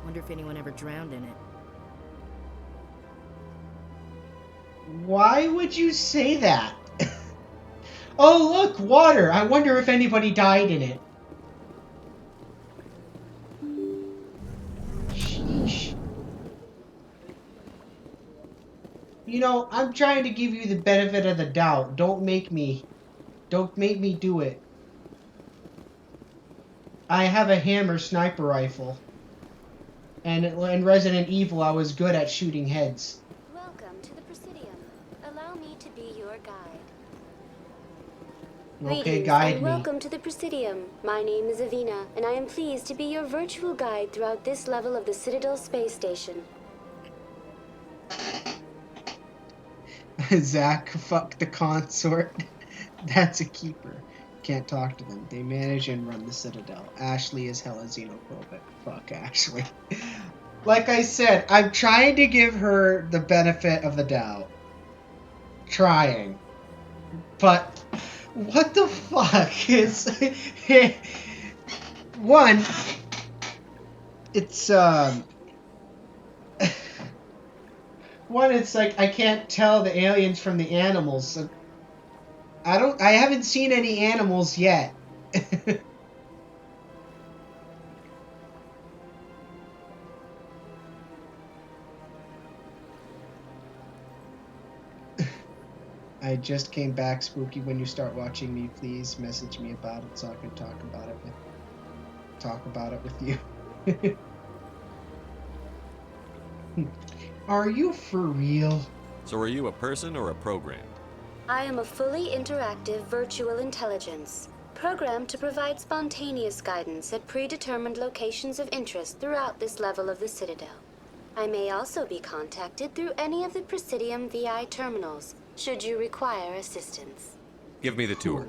Wonder if anyone ever drowned in it. Why would you say that? Oh, look, water. I wonder if anybody died in it. Sheesh. I'm trying to give you the benefit of the doubt. Don't make me do it. I have a hammer sniper rifle. And in Resident Evil, I was good at shooting heads. Welcome to the Presidium. Allow me to be your guide. Okay, Greetings guide and me. welcome to the Presidium. My name is Avina, and I am pleased to be your virtual guide throughout this level of the Citadel space station. Zack, fuck the consort. That's a keeper. Can't talk to them. They manage and run the Citadel. Ashley is hella xenophobic. Fuck Ashley. Like I said, I'm trying to give her the benefit of the doubt. Trying. But what the fuck is one, it's one, it's like I can't tell the aliens from the animals. I haven't seen any animals yet. I just came back, Spooky. When you start watching me, please message me about it so I can talk about it with you. Are you for real? So are you a person or a program? I am a fully interactive virtual intelligence, programmed to provide spontaneous guidance at predetermined locations of interest throughout this level of the Citadel. I may also be contacted through any of the Presidium VI terminals, should you require assistance. Give me the tour.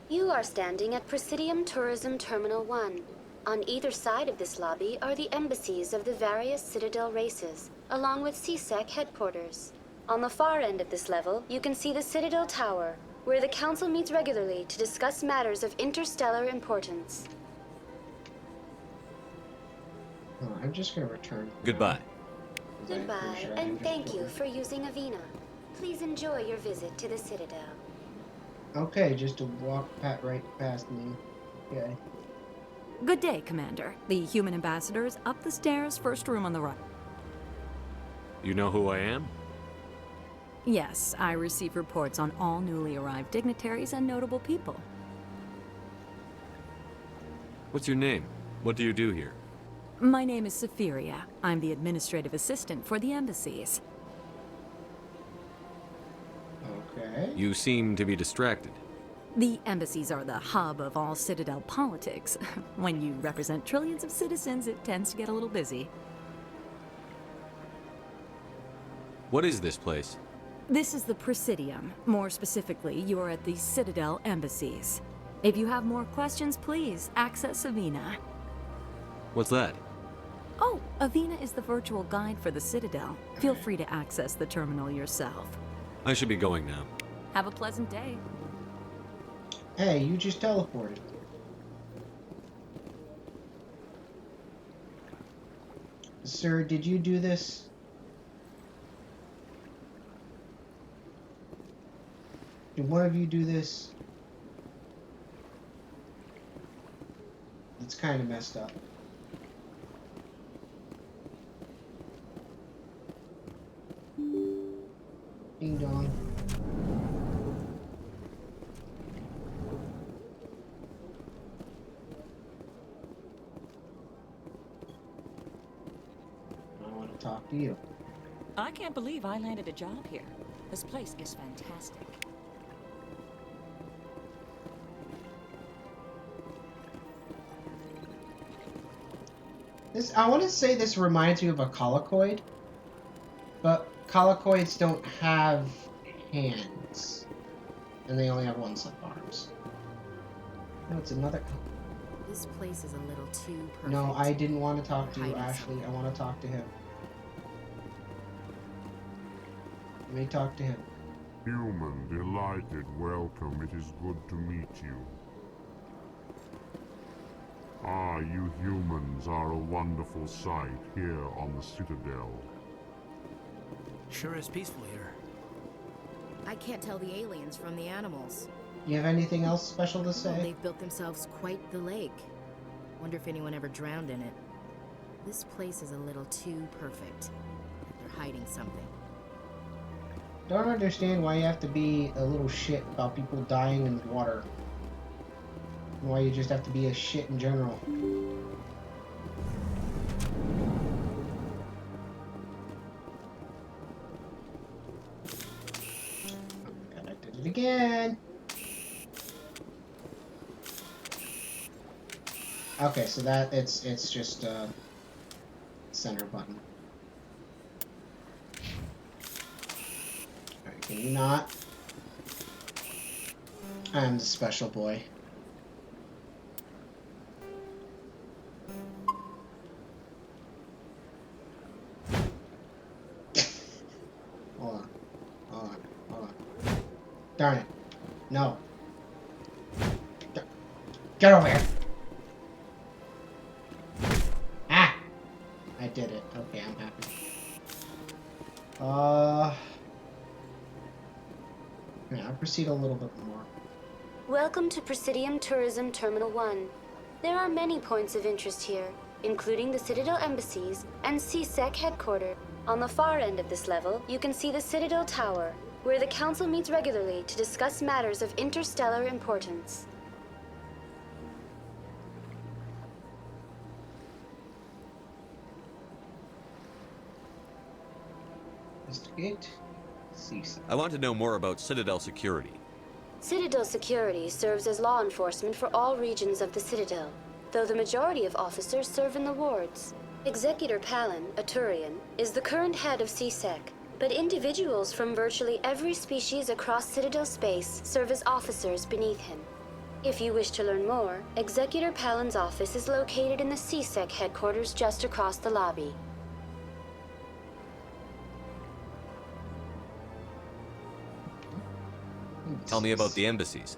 You are standing at Presidium Tourism Terminal 1. On either side of this lobby are the embassies of the various Citadel races, along with CSEC headquarters. On the far end of this level, you can see the Citadel Tower, where the Council meets regularly to discuss matters of interstellar importance. Oh, I'm just gonna return. Goodbye. Goodbye, and thank you for using Avina. Please enjoy your visit to the Citadel. Okay, just to walk right past me. Okay. Good day, Commander. The human ambassador is up the stairs, first room on the right. You know who I am? Yes, I receive reports on all newly arrived dignitaries and notable people. What's your name? What do you do here? My name is Safiria. I'm the administrative assistant for the embassies. Okay. You seem to be distracted. The embassies are the hub of all Citadel politics. When you represent trillions of citizens, it tends to get a little busy. What is this place? This is the Presidium. More specifically, you are at the Citadel embassies. If you have more questions, please access Avina. What's that? Oh, Avina is the virtual guide for the Citadel. Feel free to access the terminal yourself. I should be going now. Have a pleasant day. Hey, you just teleported. Sir, did you do this? Did one of you do this? It's kind of messed up. Ding dong. I want to talk to you. I can't believe I landed a job here. This place is fantastic. I want to say this reminds me of a colicoid, but colicoids don't have hands, and they only have one set of arms. No, it's another. This place is a little too perfect. No, I didn't want to talk to you, Hiding Ashley. I want to talk to him. Let me talk to him. Human, delighted, welcome. It is good to meet you. Ah, you humans are a wonderful sight here on the Citadel. Sure is peaceful here. I can't tell the aliens from the animals. You have anything else special to Well, say? they've built themselves quite the lake. Wonder if anyone ever drowned in it. This place is a little too perfect. They're hiding something. Don't understand why you have to be a little shit about people dying in the water. And why you just have to be a shit in general. Oh my god, I did it again! Okay, so that it's just center button. Alright, Can you not? I'm the special boy. Hold on. Hold on. Hold on. Darn it. No. Get over here. Ah! I did it. Okay, I'm happy. Yeah, I'll proceed a little bit more. Welcome to Presidium Tourism Terminal 1. There are many points of interest here, including the Citadel embassies and CSEC headquarters. On the far end of this level, you can see the Citadel Tower, where the Council meets regularly to discuss matters of interstellar importance. Investigate. CSEC. I want to know more about Citadel security. Citadel security serves as law enforcement for all regions of the Citadel, though the majority of officers serve in the wards. Executor Palin, a Turian, is the current head of CSEC, but individuals from virtually every species across Citadel space serve as officers beneath him. If you wish to learn more, Executor Palin's office is located in the CSEC headquarters just across the lobby. Tell me about the embassies.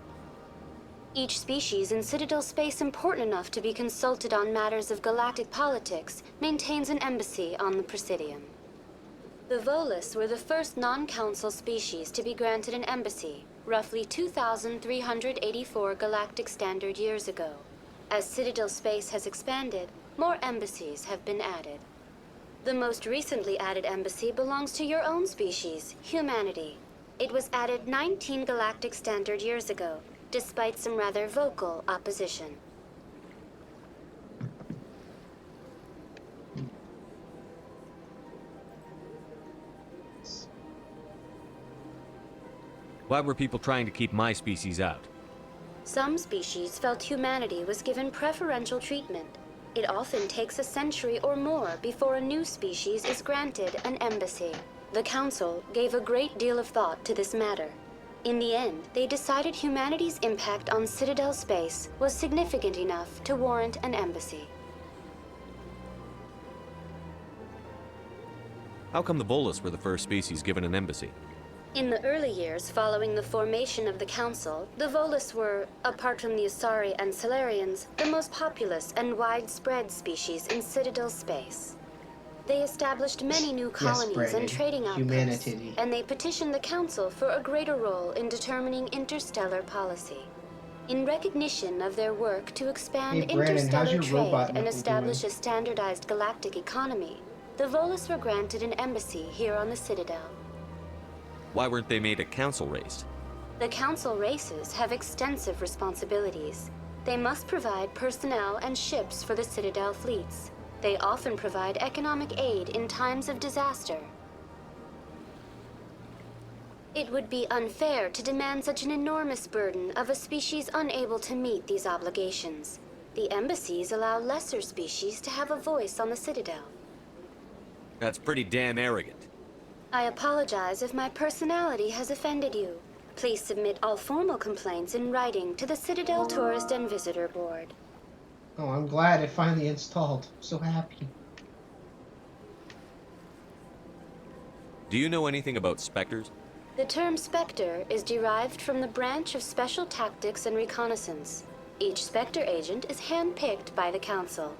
Each species in Citadel space important enough to be consulted on matters of galactic politics maintains an embassy on the Presidium. The Volus were the first non-council species to be granted an embassy, roughly 2,384 galactic standard years ago. As Citadel space has expanded, more embassies have been added. The most recently added embassy belongs to your own species, humanity. It was added 19 galactic standard years ago, despite some rather vocal opposition. Why were people trying to keep my species out? Some species felt humanity was given preferential treatment. It often takes a century or more before a new species is granted an embassy. The Council gave a great deal of thought to this matter. In the end, they decided humanity's impact on Citadel space was significant enough to warrant an embassy. How come the Volus were the first species given an embassy? In the early years following the formation of the Council, the Volus were, apart from the Asari and Salarians, the most populous and widespread species in Citadel space. They established many new colonies and trading outposts, and they petitioned the Council for a greater role in determining interstellar policy. In recognition of their work to expand interstellar trade and establish a standardized galactic economy, the Volus were granted an embassy here on the Citadel. Why weren't they made a council race? The Council races have extensive responsibilities. They must provide personnel and ships for the Citadel fleets. They often provide economic aid in times of disaster. It would be unfair to demand such an enormous burden of a species unable to meet these obligations. The embassies allow lesser species to have a voice on the Citadel. That's pretty damn arrogant. I apologize if my personality has offended you. Please submit all formal complaints in writing to the Citadel Tourist and Visitor Board. Oh, I'm glad it finally installed. I'm so happy. Do you know anything about Spectres? The term Spectre is derived from the branch of Special Tactics and Reconnaissance. Each Spectre agent is handpicked by the Council.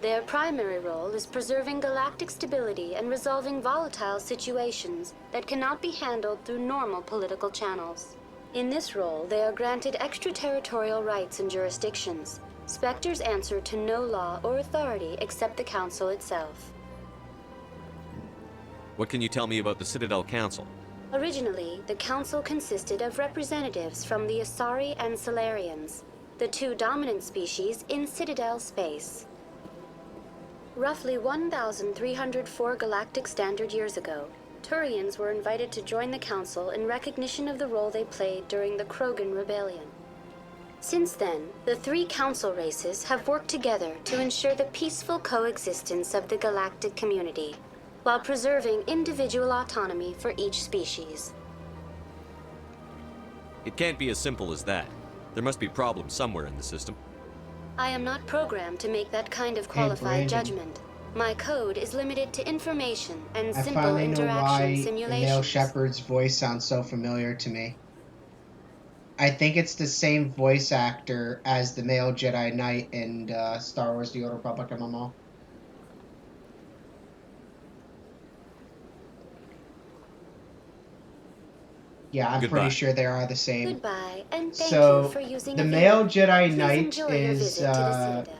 Their primary role is preserving galactic stability and resolving volatile situations that cannot be handled through normal political channels. In this role, they are granted extraterritorial rights and jurisdictions. Spectres answer to no law or authority except the Council itself. What can you tell me about the Citadel Council? Originally, the Council consisted of representatives from the Asari and Salarians, the two dominant species in Citadel space. Roughly 1,304 galactic standard years ago, Turians were invited to join the Council in recognition of the role they played during the Krogan Rebellion. Since then, the three Council races have worked together to ensure the peaceful coexistence of the galactic community, while preserving individual autonomy for each species. It can't be as simple as that. There must be problems somewhere in the system. I am not programmed to make that kind of qualified judgment. My code is limited to information and I simple finally know why interaction the male simulations. shepherd's voice sounds so familiar to me. I think it's the same voice actor as the male Jedi Knight in Star Wars The Old Republic MMO. Yeah, I'm pretty sure they are the same. Goodbye, and thank So, you for using the a male vehicle. Jedi Please Knight enjoy your is visit to the Citadel.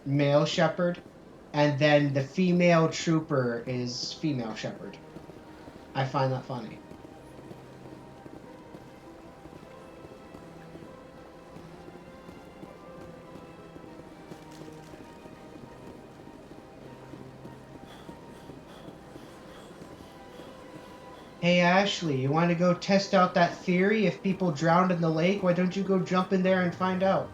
male shepherd, and then the female trooper is female shepherd. I find that funny. Hey Ashley, you want to go test out that theory? If people drowned in the lake, why don't you go jump in there and find out?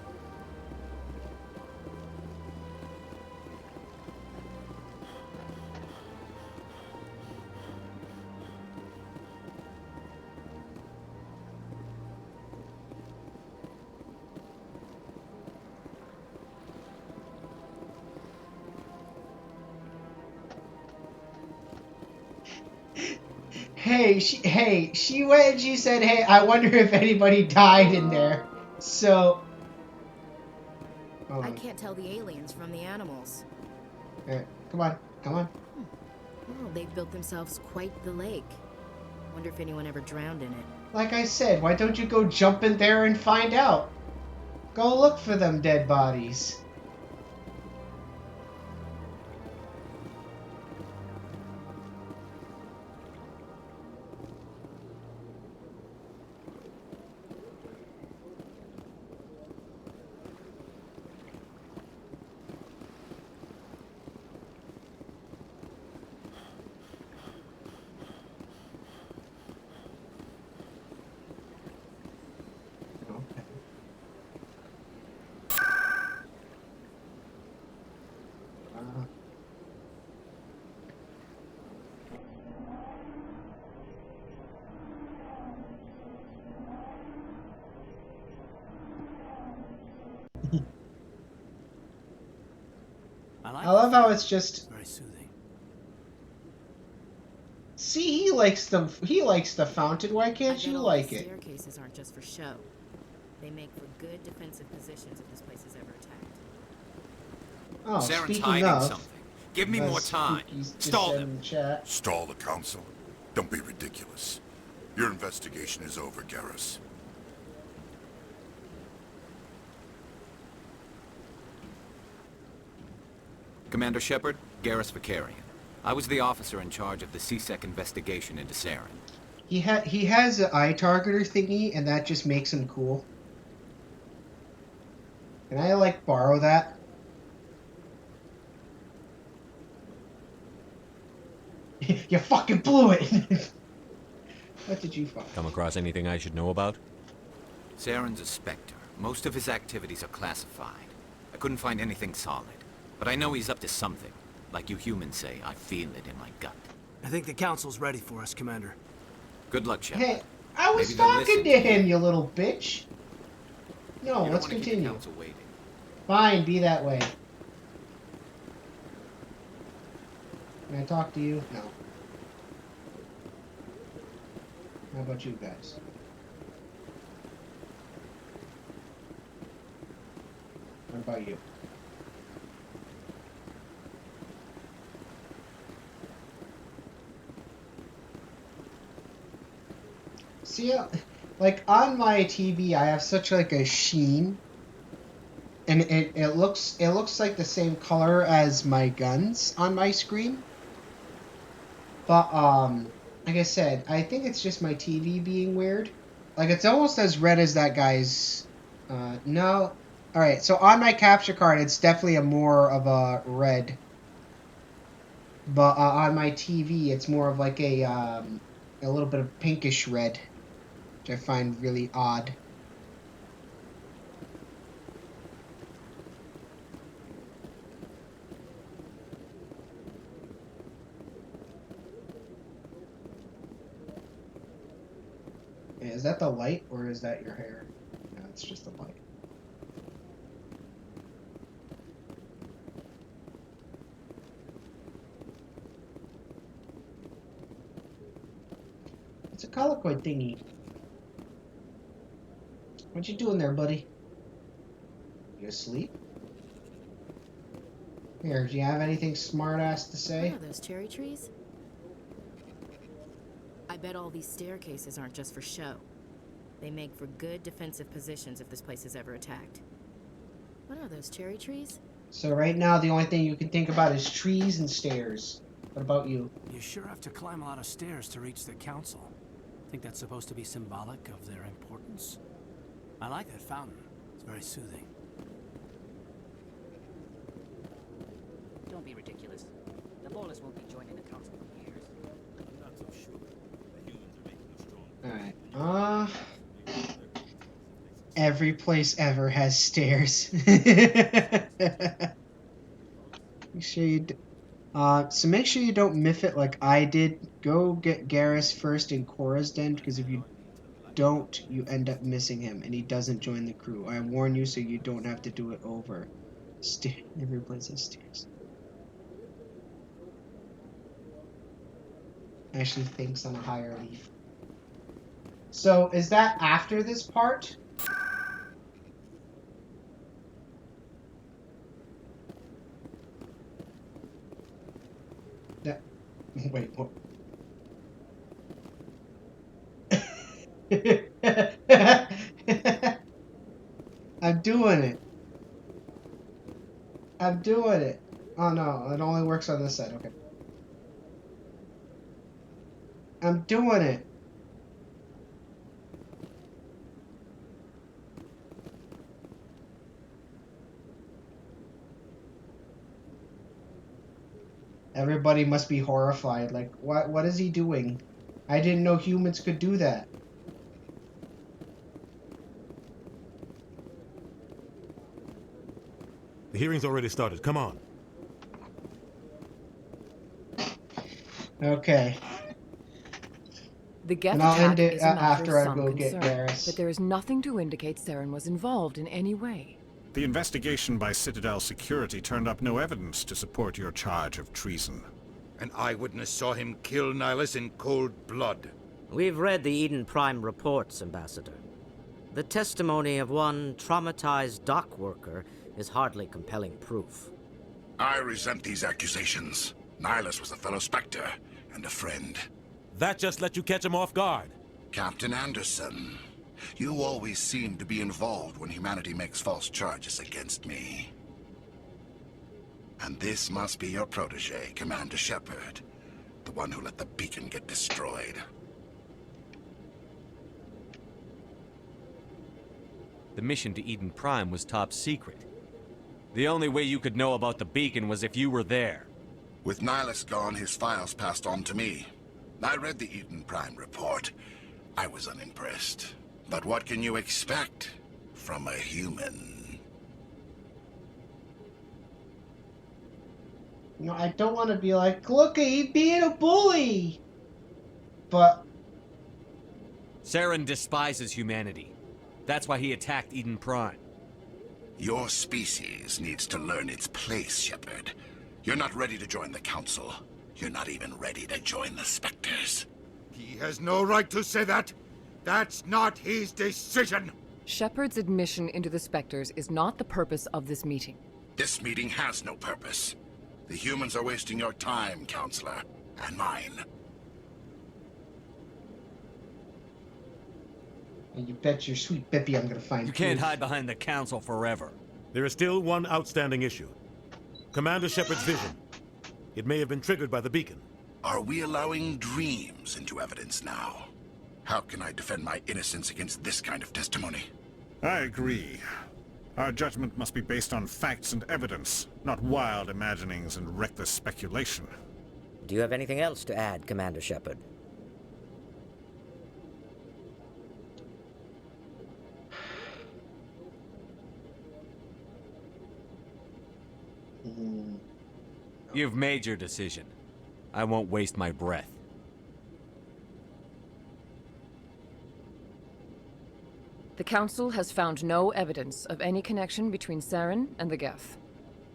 Hey, she went and she said, hey, I wonder if anybody died in there. So... I can't tell the aliens from the animals. Alright, come on. Well, they've built themselves quite the lake. Wonder if anyone ever drowned in it. Like I said, why don't you go jump in there and find out? Go look for them dead bodies. I love how it's just very soothing. See, he likes the fountain. Why can't you like it? Staircases aren't just for show. They make for good defensive positions if this place is ever attacked. Oh, Saren's speaking hiding of, something. Give me more time. Stall them. Stall the council? Don't be ridiculous. Your investigation is over, Garrus. Commander Shepard, Garrus Vakarian. I was the officer in charge of the CSEC investigation into Saren. He has an eye targeter thingy, and that just makes him cool. Can I like borrow that? You fucking blew it. What did you find? Come across anything I should know about? Saren's a Spectre. Most of his activities are classified. I couldn't find anything solid. But I know he's up to something. Like you humans say, I feel it in my gut. I think the council's ready for us, Commander. Good luck, Shepard. Hey, I was Maybe they'll talking listen to him, you little bitch. No, You don't let's wanna keep the continue. council waiting. Fine, be that way. Can I talk to you? No. How about you guys? What about you? See, like on my TV, I have such like a sheen, and it looks like the same color as my guns on my screen. But like I said, I think it's just my TV being weird. Like it's almost as red as that guy's. No, all right. So on my capture card, it's definitely a more of a red. But on my TV, it's more of like a little bit of pinkish red, which I find really odd. Is that the light or is that your hair? No, it's just the light. It's a colloquy thingy. What you doing there, buddy? You asleep? Here, do you have anything smart-ass to say? What are those cherry trees? I bet all these staircases aren't just for show. They make for good defensive positions if this place is ever attacked. What are those cherry trees? So right now, the only thing you can think about is trees and stairs. What about you? You sure have to climb a lot of stairs to reach the council. Think that's supposed to be symbolic of their importance? I like that fountain. It's very soothing. Don't be ridiculous. The Lawless won't be joining the council for years. I'm not so sure. The humans are making a strong... Alright, every place ever has stairs. So make sure you don't miff it like I did. Go get Garrus first in Cora's den, because if you don't, you end up missing him, and he doesn't join the crew. I warn you so you don't have to do it over. Every place has stairs. Actually thinks on a higher leaf. So, is that after this part? That... Wait, what? I'm doing it. I'm doing it. Oh no, it only works on this side, okay. I'm doing it. Everybody must be horrified. Like, what is he doing? I didn't know humans could do that. The hearing's already started. Come on. Okay. The Geth And I'll attack end it is a matter after of I some go get concern, Garrus. but there is nothing to indicate Saren was involved in any way. The investigation by Citadel Security turned up no evidence to support your charge of treason. An eyewitness saw him kill Nihilus in cold blood. We've read the Eden Prime reports, Ambassador. The testimony of one traumatized dock worker is hardly compelling proof. I resent these accusations. Nihilus was a fellow Spectre and a friend. That just let you catch him off guard. Captain Anderson, you always seem to be involved when humanity makes false charges against me. And this must be your protege, Commander Shepard, the one who let the beacon get destroyed. The mission to Eden Prime was top secret. The only way you could know about the beacon was if you were there. With Nihilus gone, his files passed on to me. I read the Eden Prime report. I was unimpressed. But what can you expect from a human? You know, I don't want to be like, look, he's being a bully. But Saren despises humanity. That's why he attacked Eden Prime. Your species needs to learn its place, Shepard. You're not ready to join the Council. You're not even ready to join the Spectres. He has no right to say that. That's not his decision. Shepard's admission into the Spectres is not the purpose of this meeting. This meeting has no purpose. The humans are wasting your time, Counselor, and mine. And you bet your sweet Bippy I'm gonna find You can't proof. hide behind the Council forever. There is still one outstanding issue. Commander Shepard's vision. It may have been triggered by the beacon. Are we allowing dreams into evidence now? How can I defend my innocence against this kind of testimony? I agree. Our judgment must be based on facts and evidence, not wild imaginings and reckless speculation. Do you have anything else to add, Commander Shepard? You've made your decision. I won't waste my breath. The Council has found no evidence of any connection between Saren and the Geth.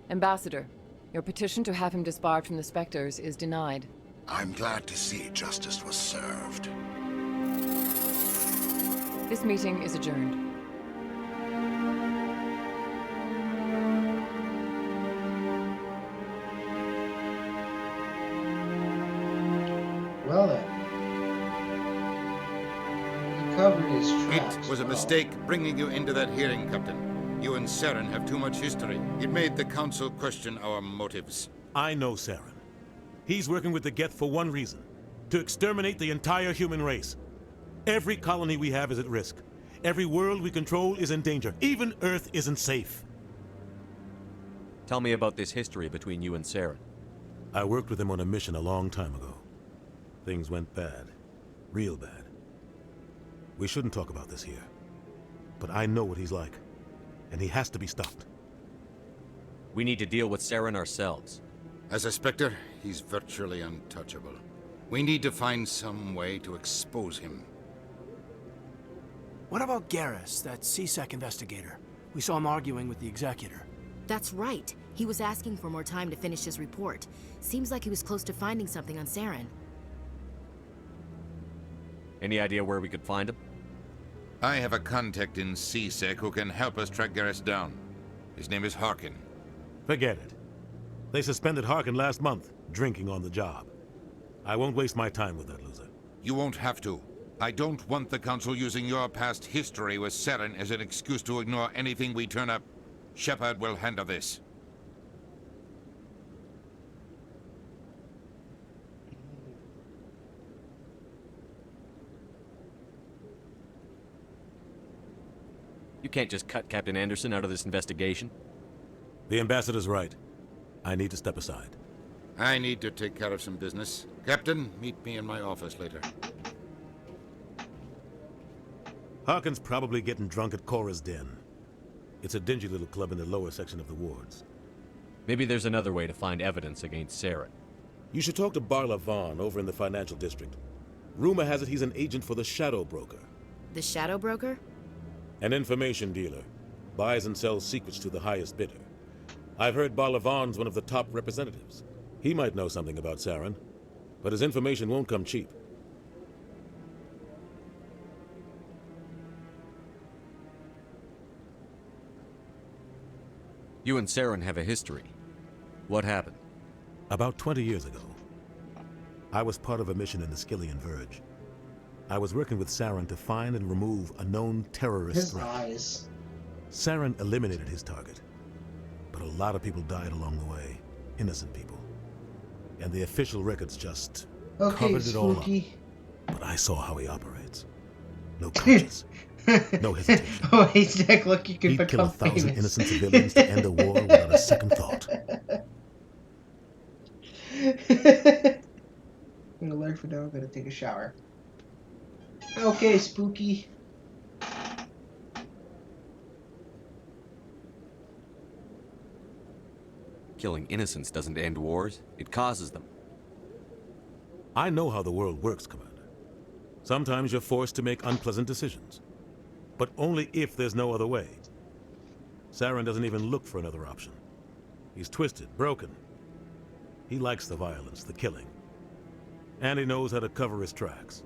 Ambassador, your petition to have him disbarred from the Spectres is denied. I'm glad to see justice was served. This meeting is adjourned. Well then. He covered his tracks. It was a mistake bringing you into that hearing, Captain. You and Saren have too much history. It made the Council question our motives. I know Saren. He's working with the Geth for one reason. To exterminate the entire human race. Every colony we have is at risk. Every world we control is in danger. Even Earth isn't safe. Tell me about this history between you and Saren. I worked with him on a mission a long time ago. Things went bad. Real bad. We shouldn't talk about this here. But I know what he's like. And he has to be stopped. We need to deal with Saren ourselves. As a Spectre, he's virtually untouchable. We need to find some way to expose him. What about Garrus, that CSEC investigator? We saw him arguing with the Executor. That's right. He was asking for more time to finish his report. Seems like he was close to finding something on Saren. Any idea where we could find him? I have a contact in CSEC who can help us track Garrus down. His name is Harkin. Forget it. They suspended Harkin last month, drinking on the job. I won't waste my time with that loser. You won't have to. I don't want the Council using your past history with Saren as an excuse to ignore anything we turn up. Shepard will handle this. You can't just cut Captain Anderson out of this investigation. The Ambassador's right. I need to step aside. I need to take care of some business. Captain, meet me in my office later. Harkin's probably getting drunk at Cora's Den. It's a dingy little club in the lower section of the wards. Maybe there's another way to find evidence against Saren. You should talk to Barla Vaughn over in the financial district. Rumor has it he's an agent for the Shadow Broker. The Shadow Broker? An information dealer. Buys and sells secrets to the highest bidder. I've heard Barla Vaughn's one of the top representatives. He might know something about Saren, but his information won't come cheap. You and Saren have a history. What happened? About 20 years ago, I was part of a mission in the Skillian Verge. I was working with Saren to find and remove a known terrorist threat. Eyes. Saren eliminated his target, but a lot of people died along the way. Innocent people. And the official records just covered it all up. But I saw how he operates. No conscience. No hesitation. Oh, he's like, look, you can He'd kill become 1,000 famous. innocent civilians to end a war without a second thought. I'm gonna learn for now. I'm gonna take a shower. Okay, Spooky. Killing innocents doesn't end wars, it causes them. I know how the world works, Commander. Sometimes you're forced to make unpleasant decisions. But only if there's no other way. Saren doesn't even look for another option. He's twisted, broken. He likes the violence, the killing. And he knows how to cover his tracks.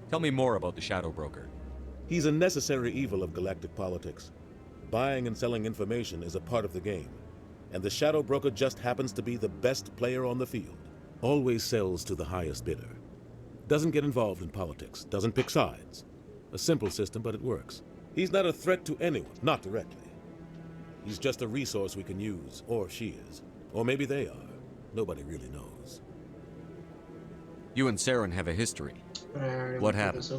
Tell me more about the Shadow Broker. He's a necessary evil of galactic politics. Buying and selling information is a part of the game. And the Shadow Broker just happens to be the best player on the field. Always sells to the highest bidder. Doesn't get involved in politics. Doesn't pick sides. A simple system, but it works. He's not a threat to anyone, not directly. He's just a resource we can use, or she is. Or maybe they are. Nobody really knows. You and Saren have a history. What happened?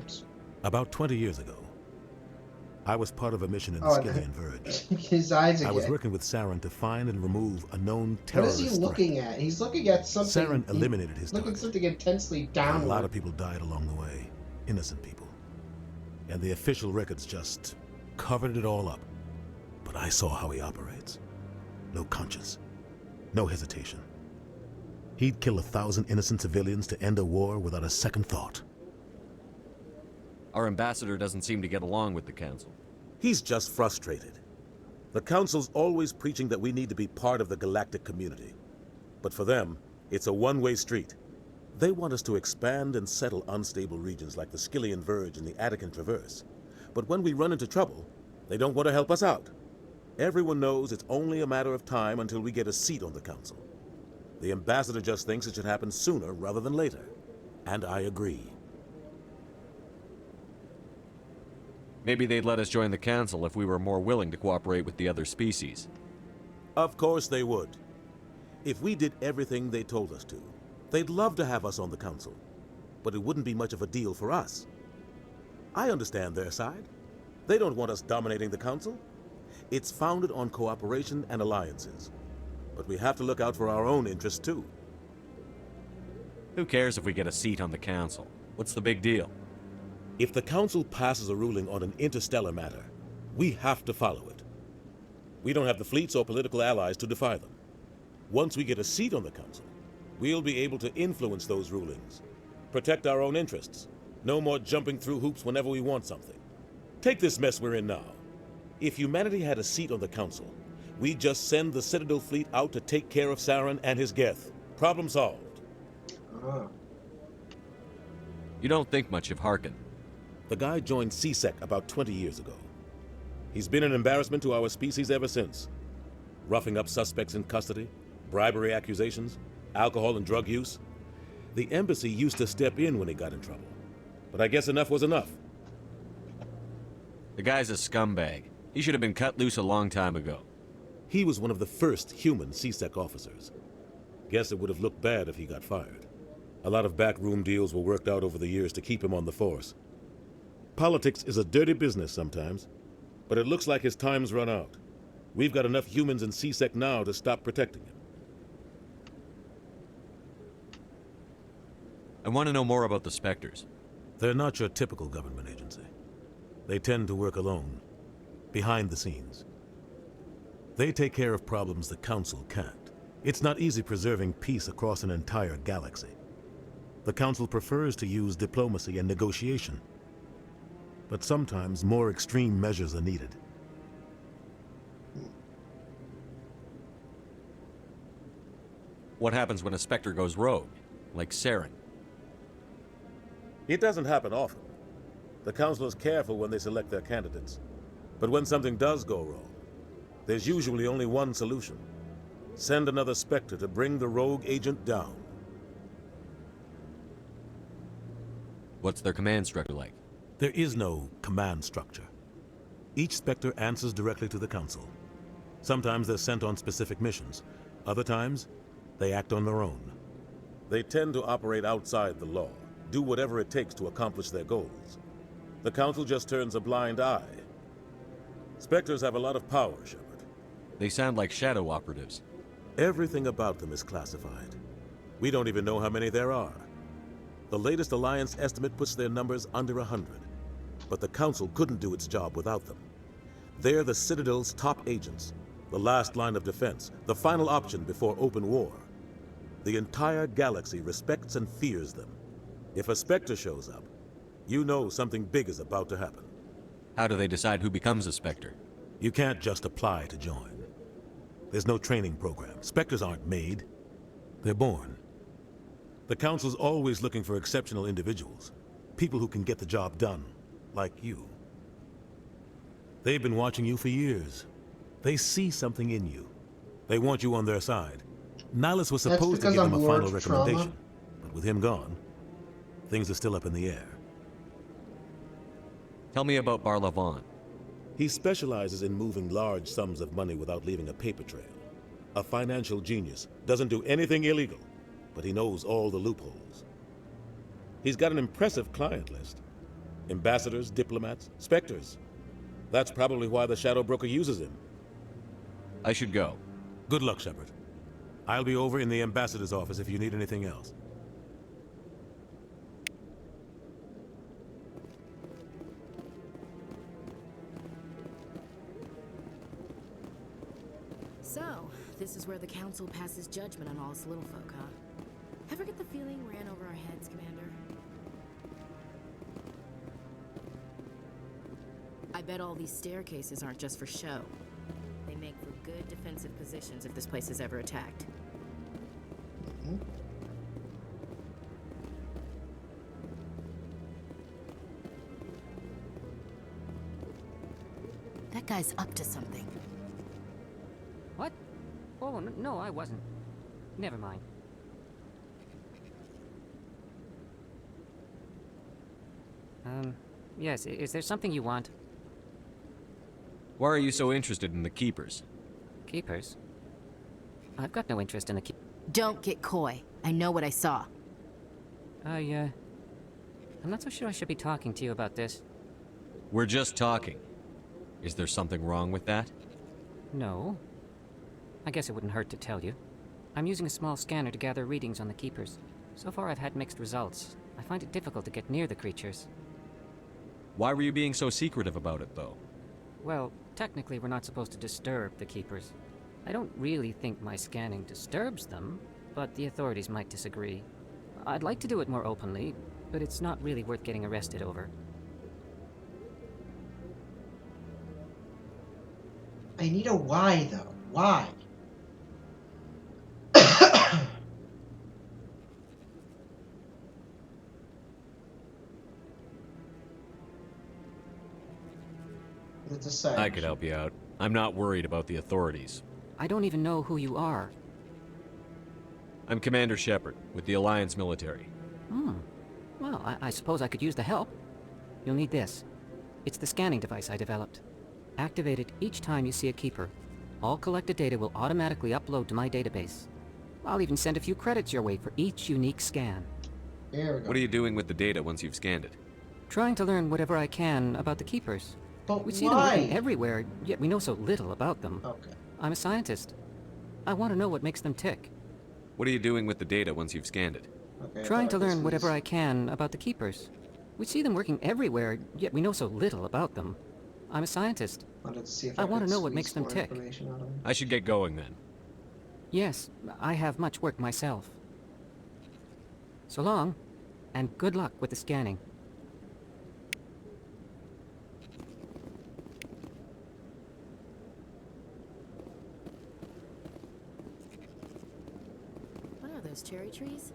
About 20 years ago, I was part of a mission in the Skillian Verge. His eyes again. I was working with Saren to find and remove a known What terrorist is he looking at? He's looking at something. Saren eliminated his looking target. something intensely A downward. lot of people died along the way. Innocent people. And the official records just covered it all up. But I saw how he operates. no conscience, no hesitation. He'd kill 1,000 innocent civilians to end a war without a second thought. Our ambassador doesn't seem to get along with the Council. He's just frustrated. The Council's always preaching that we need to be part of the galactic community. But for them, it's a one-way street. They want us to expand and settle unstable regions like the Skyllian Verge and the Attican Traverse. But when we run into trouble, they don't want to help us out. Everyone knows it's only a matter of time until we get a seat on the Council. The ambassador just thinks it should happen sooner rather than later. And I agree. Maybe they'd let us join the Council if we were more willing to cooperate with the other species. Of course they would. If we did everything they told us to, they'd love to have us on the Council. But it wouldn't be much of a deal for us. I understand their side. They don't want us dominating the Council. It's founded on cooperation and alliances. But we have to look out for our own interests, too. Who cares if we get a seat on the Council? What's the big deal? If the Council passes a ruling on an interstellar matter, we have to follow it. We don't have the fleets or political allies to defy them. Once we get a seat on the Council, we'll be able to influence those rulings, protect our own interests. No more jumping through hoops whenever we want something. Take this mess we're in now. If humanity had a seat on the Council, we'd just send the Citadel fleet out to take care of Saren and his Geth. Problem solved. You don't think much of Harkin. The guy joined CSEC about 20 years ago. He's been an embarrassment to our species ever since. Roughing up suspects in custody, bribery accusations, alcohol and drug use. The embassy used to step in when he got in trouble. But I guess enough was enough. The guy's a scumbag. He should have been cut loose a long time ago. He was one of the first human CSEC officers. Guess it would have looked bad if he got fired. A lot of backroom deals were worked out over the years to keep him on the force. Politics is a dirty business sometimes, but it looks like his time's run out. We've got enough humans in CSEC now to stop protecting him. I want to know more about the Spectres. They're not your typical government agency. They tend to work alone, behind the scenes. They take care of problems the Council can't. It's not easy preserving peace across an entire galaxy. The Council prefers to use diplomacy and negotiation. But sometimes more extreme measures are needed. What happens when a Spectre goes rogue, like Saren? It doesn't happen often. The Council is careful when they select their candidates. But when something does go wrong, there's usually only one solution. Send another Spectre to bring the rogue agent down. What's their command structure like? There is no command structure. Each Spectre answers directly to the Council. Sometimes they're sent on specific missions. Other times, they act on their own. They tend to operate outside the law, do whatever it takes to accomplish their goals. The Council just turns a blind eye. Spectres have a lot of power, Shepard. They sound like shadow operatives. Everything about them is classified. We don't even know how many there are. The latest Alliance estimate puts their numbers under 100. But the Council couldn't do its job without them. They're the Citadel's top agents, the last line of defense, the final option before open war. The entire galaxy respects and fears them. If a Spectre shows up, you know something big is about to happen. How do they decide who becomes a Spectre? You can't just apply to join. There's no training program. Spectres aren't made. They're born. The Council's always looking for exceptional individuals. People who can get the job done. Like you. They've been watching you for years. They see something in you. They want you on their side. Nihilus was supposed to give them a final recommendation. But with him gone, things are still up in the air. Tell me about Barla Von. He specializes in moving large sums of money without leaving a paper trail. A financial genius. Doesn't do anything illegal, but he knows all the loopholes. He's got an impressive client list. Ambassadors, diplomats, Spectres. That's probably why the Shadow Broker uses him. I should go. Good luck, Shepard. I'll be over in the Ambassador's office if you need anything else. So, This is where the Council passes judgment on all us little folk, huh? Ever get the feeling ran over our heads, Commander? I bet all these staircases aren't just for show. They make for good defensive positions if this place is ever attacked. That guy's up to something. What? Oh, no, I wasn't. Never mind. Yes, is there something you want? Why are you so interested in the Keepers? Keepers? I've got no interest in the Don't get coy. I know what I saw. I'm not so sure I should be talking to you about this. We're just talking. Is there something wrong with that? No. I guess it wouldn't hurt to tell you. I'm using a small scanner to gather readings on the Keepers. So far I've had mixed results. I find it difficult to get near the creatures. Why were you being so secretive about it, though? Well, technically we're not supposed to disturb the Keepers. I don't really think my scanning disturbs them, but the authorities might disagree. I'd like to do it more openly, but it's not really worth getting arrested over. I need a why, though. Why? I could help you out. I'm not worried about the authorities. I don't even know who you are. I'm Commander Shepard, with the Alliance military. Well, I suppose I could use the help. You'll need this. It's the scanning device I developed. Activate it each time you see a Keeper. All collected data will automatically upload to my database. I'll even send a few credits your way for each unique scan. There we go. What are you doing with the data once you've scanned it? Trying to learn whatever I can about the Keepers. But we see them working everywhere, yet we know so little about them. Okay. I'm a scientist. I want to know what makes them tick. What are you doing with the data once you've scanned it? Okay, Trying to learn whatever I can about the Keepers. We see them working everywhere, yet we know so little about them. I'm a scientist. I want to know what makes them tick. I should get going then. Yes, I have much work myself. So long, and good luck with the scanning. What are those, cherry trees?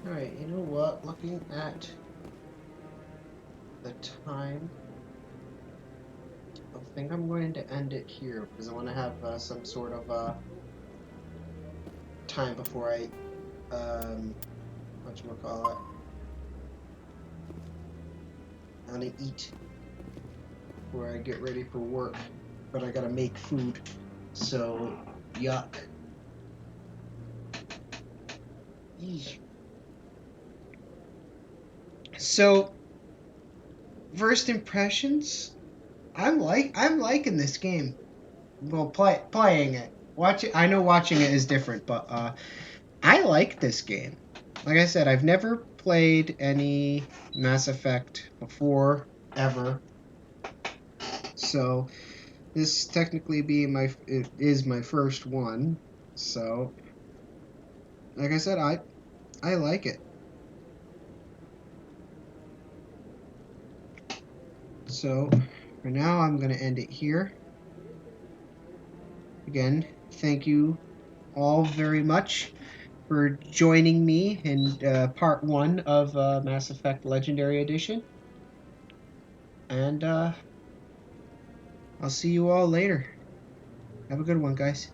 Alright, you know what? Looking at the time, I think I'm going to end it here because I want to have some sort of time before I, whatchamacallit, I want to eat before I get ready for work, but I gotta make food, so yuck. Eesh. So, first impressions, I'm liking this game. Well, playing it, I know watching it is different, but I like this game. Like I said, I've never played any Mass Effect before ever, so this technically is my first one. So, like I said, I like it. So, for now, I'm going to end it here. Again, thank you all very much for joining me in part 1 of Mass Effect Legendary Edition. And I'll see you all later. Have a good one, guys.